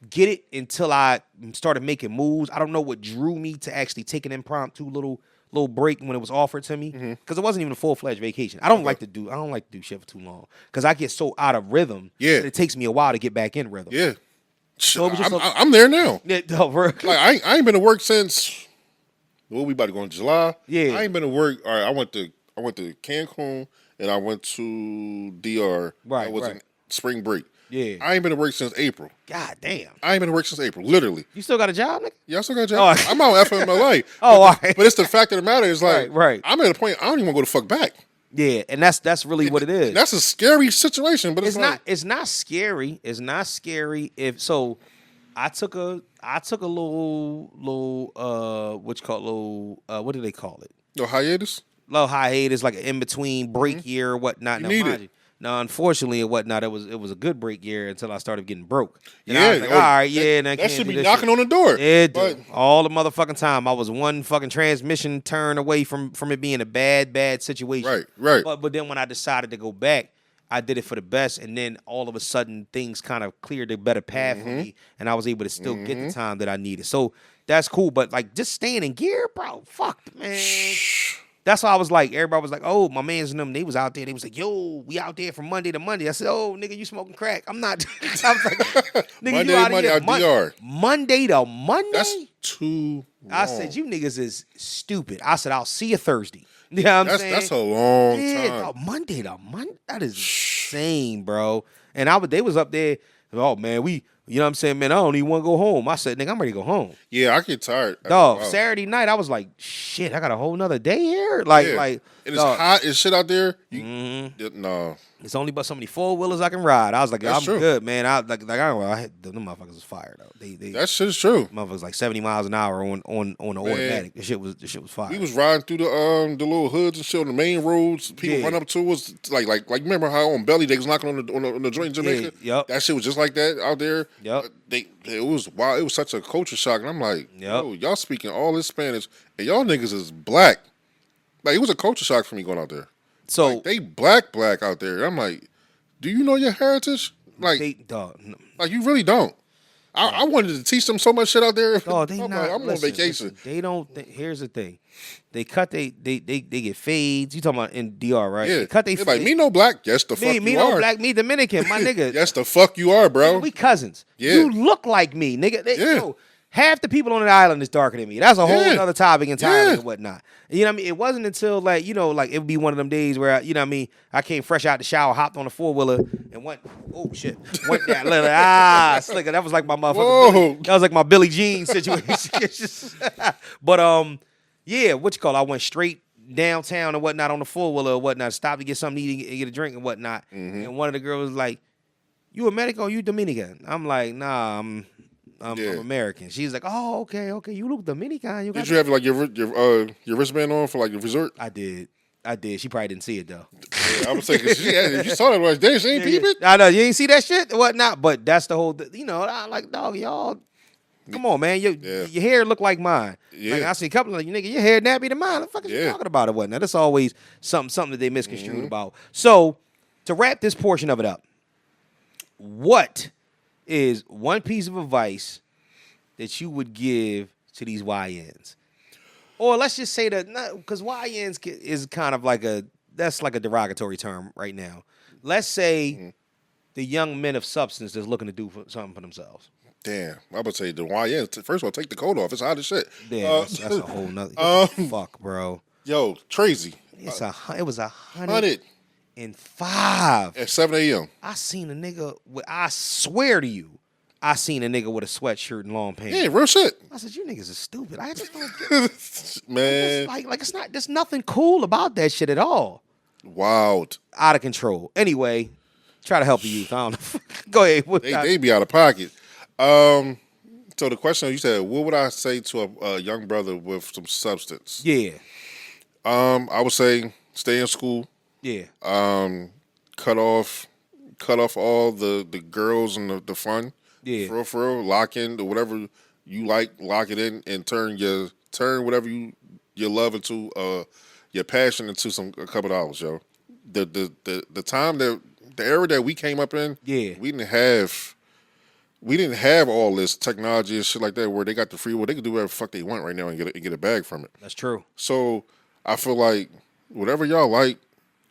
get it until I started making moves. I don't know what drew me to actually take an impromptu little break when it was offered to me, because it wasn't even a full-fledged vacation. I don't like to do shit for too long because I get so out of rhythm. Yeah, that it takes me a while to get back in rhythm. Yeah, so I'm there now. Yeah, no, like I ain't been to work since. Well, we about to go in July. Yeah, I ain't been to work. All right, I went to Cancun and I went to DR. Right, I was in spring break. Yeah, I ain't been to work since April. God damn, I ain't been to work since April. Literally. You still got a job, nigga? Yeah, I still got a job. I'm out FMLA. All right. But it's the fact of the matter is like, right. I'm at a point I don't even want to go the fuck back. Yeah, and that's really what it is. That's a scary situation, but it's not. It's not scary. It's not scary if so. I took a little what do they call it? No hiatus. low hiatus, like an in between break year or whatnot. You need it. Now, unfortunately, and whatnot, it was a good break year until I started getting broke. And Yeah, I was like, all right, yeah, and I that can't should do be this knocking shit. on the door. Yeah, but all the motherfucking time. I was one fucking transmission turn away from it being a bad situation. Right. But then when I decided to go back, I did it for the best, and then all of a sudden things kind of cleared a better path for me, and I was able to still get the time that I needed. So that's cool. But like just staying in gear, bro, fuck, man. That's why I was like, everybody was like, oh, my mans and them, they was out there. They was like, yo, we out there from Monday to Monday. I said, oh, nigga, you smoking crack. I'm not. I was like, nigga, Monday you out to Monday, here DR. Monday to Monday? That's too long. I said, you niggas is stupid. I said, I'll see you Thursday. You know what I'm saying? That's a long Yeah, time. dog, Monday to Monday. That is insane, bro. And they was up there, oh, man, you know what I'm saying, man, I don't even want to go home. I said, nigga, I'm ready to go home. Yeah, I get tired. after a Dog, while. Saturday night, I was like, shit, I got a whole nother day here. Like, Yeah. like, and it's dog, hot as shit out there. No. it's only but so many 4-wheelers I can ride. I was like, That's I'm true. good, man. I had them motherfuckers was fire though. They That shit is true. motherfuckers like 70 miles an hour on the automatic. The shit was fire. We was riding through the little hoods and shit on the main roads. People Yeah. run up to us like remember how on Belly they was knocking on the joint in Jamaica? Yep. That shit was just like that out there. Yep. It was wild. It was such a culture shock, and I'm like, Yep. yo, y'all speaking all this Spanish, and y'all niggas is black. Like it was a culture shock for me going out there. So Like, they black out there. I'm like, do you know your heritage? Like, like you really don't. I wanted to teach them so much shit out there. Dog, they I'm not. like, I'm listen, on vacation. listen, they don't. Here's the thing. They cut. They get fades. You talking about in DR, right? Yeah, They cut. they're like me no black. Yes, the fuck me you no are. black. Me Dominican. My nigga. Yes, the fuck you are, bro. We cousins. Yeah. You look like me, nigga. Yeah. Half the people on the island is darker than me. That's a whole Yeah. other topic entirely Yeah. and whatnot. You know what I mean? It wasn't until like, you know, like it would be one of them days where, you know what I mean, I came fresh out the shower, hopped on a 4-wheeler and went, oh shit, went that little, slicker. That was like my motherfucker. Whoa. That was like my Billie Jean situation. It's just- but yeah, what you call it? I went straight downtown and whatnot on the 4-wheeler or whatnot, stopped to get something to eat and get a drink and whatnot. And one of the girls was like, you American or you Dominican? I'm like, nah, I'm American. She's like, oh, okay. You look Dominican. Did you have like your wristband on for like the resort? I did. She probably didn't see it though. Yeah, I was saying, if you saw that, like, damn, she ain't peep it. I know you ain't see that shit, or whatnot. But that's the whole. You know, I like dog. Y'all, come on, man. Your hair look like mine. Yeah. Like, I see a couple of you nigga, your hair nappy than mine. What the fuck is you talking about or whatnot? That's always something that they misconstrued about. So to wrap this portion of it up, what is one piece of advice that you would give to these YNs? Or let's just say that, because YNs is kind of like that's like a derogatory term right now. Let's say the young men of substance that's looking to do something for themselves. Damn, I'm about to say the YN. First of all, take the coat off. It's hot as shit. Yeah, that's a whole nother. Fuck, bro. Yo, crazy. It was 105 at 7 a.m. I seen a nigga. I swear to you, I seen a nigga with a sweatshirt and long pants. Yeah, real shit. I said, you niggas are stupid. I just don't get Man, like it's not. There's nothing cool about that shit at all. wild. Out of control. Anyway, try to help the youth. I don't know. Go ahead. They be out of pocket. So the question you said, what would I say to a young brother with some substance? Yeah. I would say stay in school. Yeah. Cut off all the girls and the fun. Yeah. For real. Lock in to whatever you like. Lock it in and turn whatever you love into your passion into a couple dollars, yo. The time the era that we came up in, Yeah. we didn't have all this technology and shit like that where they got the free will. They can do whatever the fuck they want right now and get a bag from it. That's true. So I feel like whatever y'all like,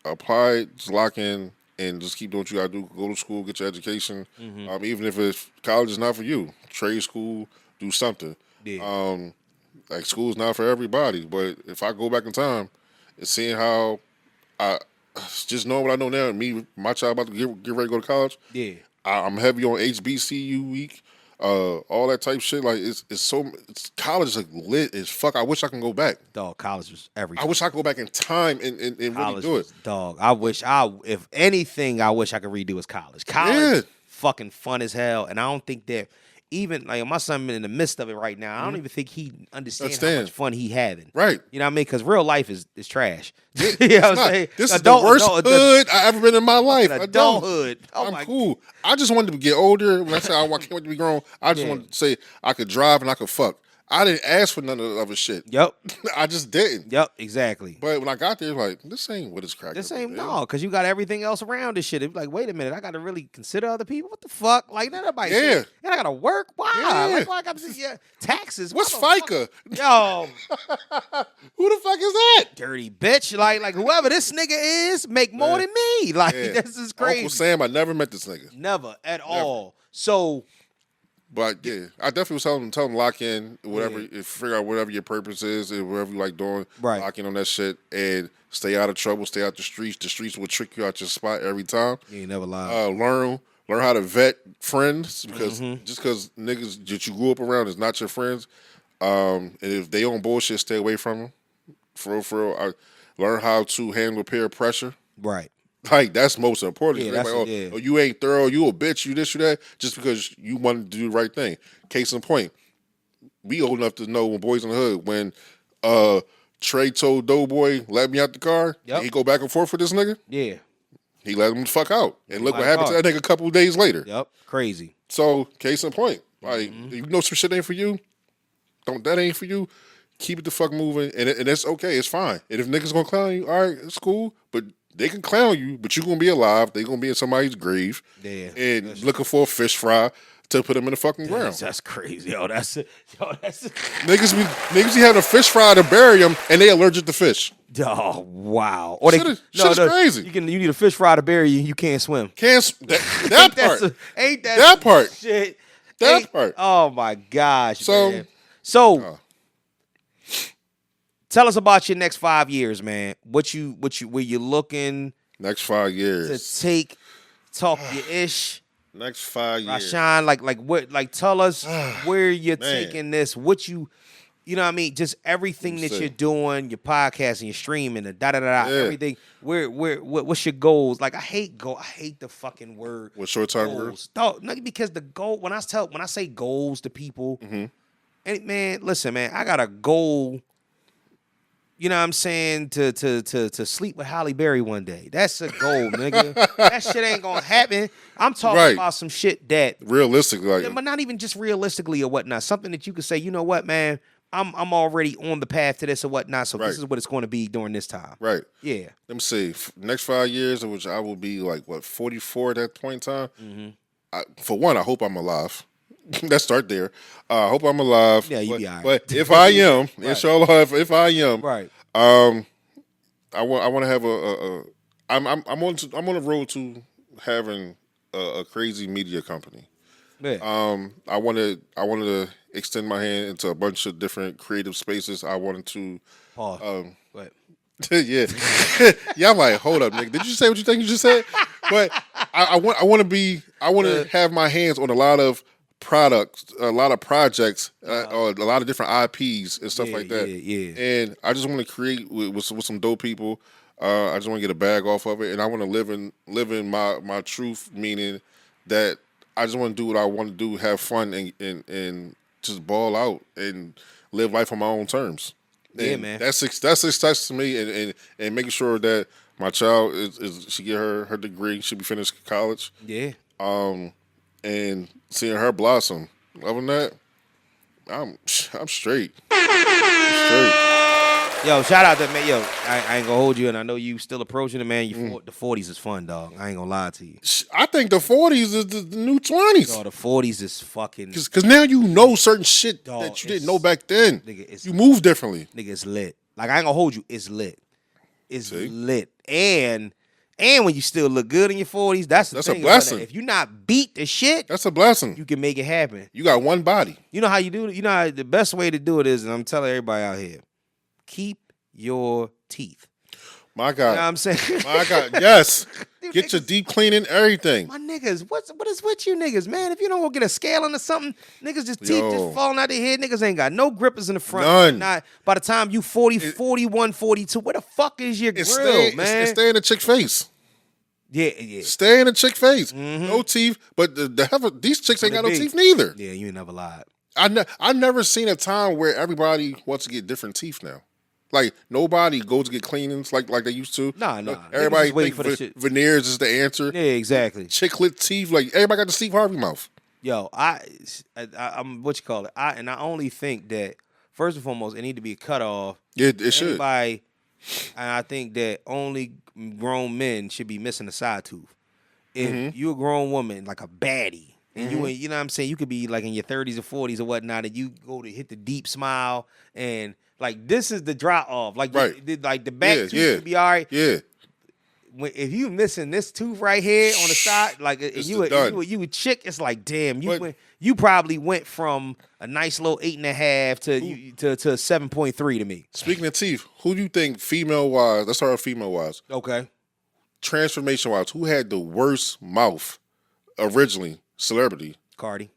apply it, just lock in, and just keep doing what you gotta do. Go to school, get your education. Even if it's college is not for you, trade school, do something. Yeah. Like school's not for everybody. But if I go back in time and seeing how I just knowing what I know now, and my child about to get ready to go to college. Yeah. I'm heavy on HBCU week, all that type ship. Like college is like lit as fuck. I wish I can go back. Dog, college was everything. I wish I could go back in time and really College do it. was, dog, if anything, I wish I could redo is college. College, fucking fun as hell. And I don't think that even like my son in the midst of it right now. I don't even think he understands how Understand. much fun he having. Right. You know what I mean? Because real life is trash. You know what I'm saying? This is the worst hood I ever been in my life. Adulthood. Oh I'm my cool. I just wanted to get older. When I said I can't wait to be grown, I just wanted to say I could drive and I could fuck. I didn't ask for none of the other shit. Yep. I just didn't. Yep. Exactly. But when I got there, like, this ain't what it's cracking. This ain't because you got everything else around this shit. It's like, wait a minute, I got to really consider other people. What the fuck? Like, nobody. Yeah. And I got to work. Why? Yeah. Like, why I got to taxes? What's What the FICA? fuck? Yo, Who the fuck is that? dirty bitch. Like whoever this nigga is, make more than me. Like, this is crazy. Uncle Sam, I never met this nigga. Never at all. So. But yeah, I definitely was telling him lock in, whatever, figure out whatever your purpose is, and whatever you like doing, Right. lock in on that shit, and stay out of trouble, stay out the streets. The streets will trick you out your spot every time. You ain't never lied. Learn how to vet friends, because just because niggas that you grew up around is not your friends, and if they on bullshit, stay away from them. For real. Learn how to handle peer pressure. Right. Like, that's most important. Yeah, Like, that's oh, you ain't thorough, you a bitch, you this, you that, just because you wanted to do the right thing. Case in point, we old enough to know when Boys in the Hood, when Trey told Doughboy, let me out the car, and he go back and forth with this nigga, Yeah. he let him the fuck out. And look what Let him happened to that nigga a couple of days later. Yep. Crazy. So, case in point, like, you know some shit ain't for you, that ain't for you, keep it the fuck moving, and it's okay, it's fine. And if niggas gonna clown you, all right, it's cool, but they can clown you, but you gonna be alive. They gonna be in somebody's grave, and looking for a fish fry to put them in the fucking ground. That's crazy. Yo, that's it. Niggas be having a fish fry to bury them, and they allergic to fish. Oh wow. Or Shit is crazy. You need a fish fry to bury you. You can't swim. That part. Ain't that That part. shit? That part. Oh my gosh. So- man. So tell us about your next 5 years, man. Where you looking Next 5 to years. talk your ish. Next 5 years. Rhashan, like tell us where you're Man. taking this, what you know what I mean, just everything that see. you're doing, your podcast and your streaming, the Yeah. everything. What's your goals? Like I hate the fucking word. What short-term goals? No, because the goal when I say goals to people, and man, listen, man, I got a goal. You know what I'm saying? To sleep with Halle Berry one day. That's a goal, nigga. That shit ain't gonna happen. I'm talking about some shit that Realistically, like, but not even just realistically or whatnot. Something that you could say, you know what, man, I'm already on the path to this or whatnot. So this is what it's going to be during this time. right. Yeah. Let me see. Next 5 years, in which I will be like 44 at that point in time. For one, I hope I'm alive. Let's start there. I hope I'm alive. Yeah, you be all right. But if I am, inshallah, if I am, Right. I want to have I'm on a road to having a crazy media company. Yeah. I wanted to extend my hand into a bunch of different creative spaces. I wanted to Pause. What? yeah. Yeah, I'm like, hold up, nigga. Did you say what you think you just said? But I want to have my hands on a lot of products, a lot of projects, or a lot of different IPs and stuff like that. Yeah. And I just want to create with some dope people. I just want to get a bag off of it, and I want to live in my truth, meaning that I just want to do what I want to do, have fun, and just ball out and live life on my own terms. Yeah, And man. That's success to me, and making sure that my child is she get her degree, she be finished college. Yeah. And seeing her blossom. Other than that, I'm straight. Straight. Yo, shout out to man. Yo, I ain't gonna hold you, and I know you still approaching it, man. The 40s is fun, dog. I ain't gonna lie to you. I think the 40s is the new 20s. Yo, the 40s is fucking. Because now you know certain shit Dog, that you didn't know back then. Nigga, you move differently. Nigga, it's lit. Like I ain't gonna hold you. It's lit. It's See? lit. And when you still look good in your 40s, that's the That's a thing about that. blessing. If you not beat the shit, That's a blessing. you can make it happen. You got one body. You know how you do it? You know how the best way to do it is, and I'm telling everybody out here, keep your teeth. My You God. know what I'm saying? My God. Yes. Dude, Get your niggas- deep cleaning, everything. My niggas, what is with you niggas, man? If you don't go get a scaling or something, niggas just teeth Yo. just falling out their head. Niggas ain't got no grippers in the front. None. Not by the time you 40, 41, 42, where the fuck is your grill, man? Stay in the chick's face. Yeah. Stay in a chick face. No teeth, but these chicks ain't got no teeth neither. Yeah, you ain't never lied. I never seen a time where everybody wants to get different teeth now. Like nobody goes to get cleanings like they used to. Nah. Everybody Niggas just think shit. veneers is the answer. Yeah, exactly. Chicklet teeth, like everybody got the Steve Harvey mouth. Yo, I'm what you call it. I only think that first and foremost, it need to be cut off. Yeah, it should. And I think that only grown men should be missing a side tooth. If you a grown woman, like a baddie, and you know what I'm saying, you could be like in your 30s or 40s or whatnot, and you go to hit the deep smile, and like this is the drop off, like like the back tooth would be all right. Yeah. If you missing this tooth right here on the side, like you a chick, it's like damn, you probably went from a nice little 8.5 to 7.3 to me. Speaking of teeth, who do you think female wise? Let's start with female wise. Okay. Transformation wise, who had the worst mouth originally? Celebrity. Cardi.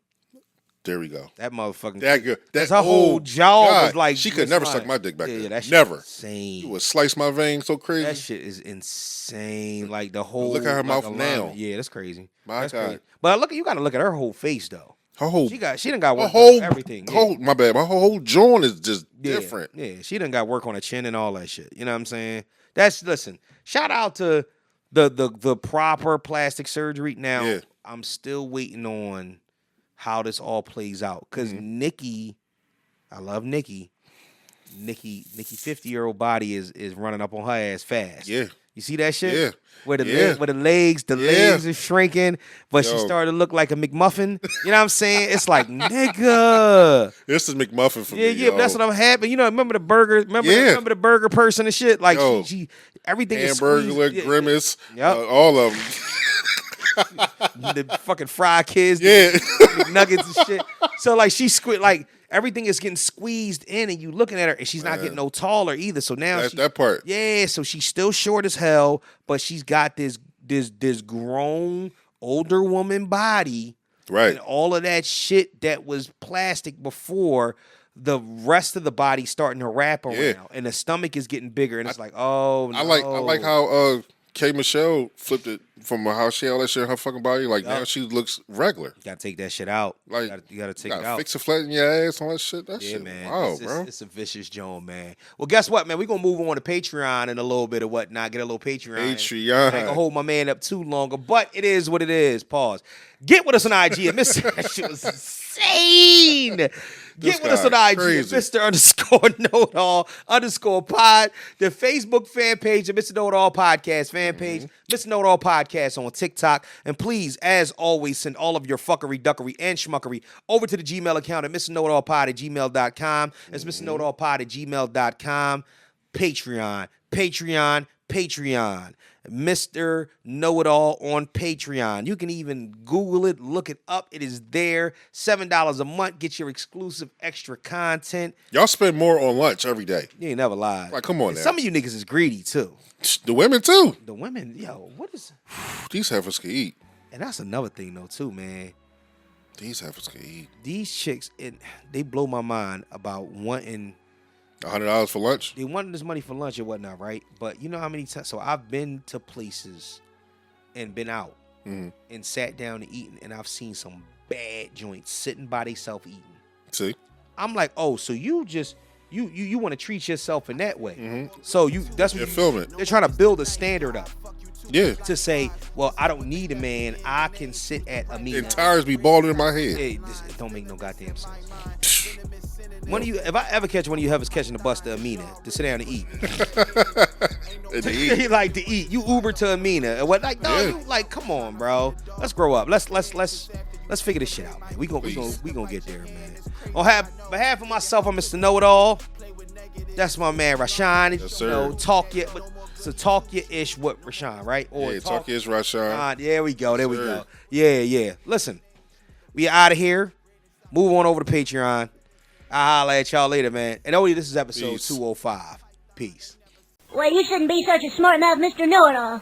There we go. That motherfucking that girl. That her whole jaw was like she could never suck my dick back then. That shit never. Insane. You would slice my veins so crazy. That shit is insane. Like the whole. Look at her mouth alignment. now. Yeah, that's crazy. My God. Crazy. But you got to look at her whole face though. Her whole. She done got work whole on everything. My bad. My whole jaw is just different. Yeah, she done got work on her chin and all that shit. You know what I'm saying? Listen. Shout out to the proper plastic surgery. Now I'm still waiting on how this all plays out. Because Nikki, I love Nikki. Nikki 50-year-old body is running up on her ass fast. Yeah. You see that shit? Yeah. Where the legs are shrinking, but she started to look like a McMuffin. You know what I'm saying? It's like, nigga. This is McMuffin for me. Yeah, but that's what I'm happy. You know, remember the burger? Remember the burger person and shit? Like she everything is Hamburger, Grimace, all of them. The fucking fry kids, nuggets and shit. So like everything is getting squeezed in, and you looking at her, and she's not getting no taller either. So now that's that part. Yeah, so she's still short as hell, but she's got this grown older woman body, right? And all of that shit that was plastic before. The rest of the body starting to wrap around, and the stomach is getting bigger, and it's like, oh, no. I like how K. Michelle flipped it from how she had all that shit in her fucking body. Like now she looks regular. You gotta take that shit out. Like you gotta take it out. Fix a flat in your ass, all that shit. That shit, man. Wow, bro. It's a vicious joint, man. Well, guess what, man? We're gonna move on to Patreon in a little bit of whatnot. Get a little Patreon. I ain't gonna hold my man up too longer, but it is what it is. Pause. Get with us on IG. That shit was insane. Get with us on IG, Mr_KnowItAll_pod, the Facebook fan page, the Mr. Know-It-All Podcast fan page, Mr. Know-It-All Podcast on TikTok. And please, as always, send all of your fuckery, duckery, and schmuckery over to the Gmail account at MrKnowItAllPod@gmail.com. It's MrKnowItAllPod@gmail.com. Patreon. Mr. Know-It-All on Patreon. You can even Google it, look it up. It is there. $7 a month. Get your exclusive extra content. Y'all spend more on lunch every day. You ain't never lied. Like, come on now. Some of you niggas is greedy, too. The women, too. The women, yo, what is... These heifers can eat. And that's another thing, though, too, man. These heifers can eat. These chicks, they blow my mind about wanting... $100 for lunch? They wanted this money for lunch or whatnot, right? But you know how many times... So I've been to places and been out and sat down and eaten, and I've seen some bad joints sitting by themselves eating. See? I'm like, oh, so you just... You want to treat yourself in that way. So that's what they're trying to build a standard up. Yeah. To say, well, I don't need a man. I can sit at a meeting. And tires be balding in my head. It don't make no goddamn sense. If I ever catch one of you heifers catching the bus to Amina to sit down and eat, to like to eat, you Uber to Amina and what? Like, no, you like, come on, bro. Let's grow up. Let's figure this shit out, man. We gonna get there, man. On behalf of myself, I'm Mr. Know-It-All. That's my man Rhashan. Yes, sir. Talk your ish with Rhashan, right? Or talk your ish Rhashan. There we go. We go. Yeah. Listen, we out of here. Move on over to Patreon. I'll holla at y'all later, man. And this is episode 205. Peace. Well, you shouldn't be such a smart mouth, Mr. Know-It-All.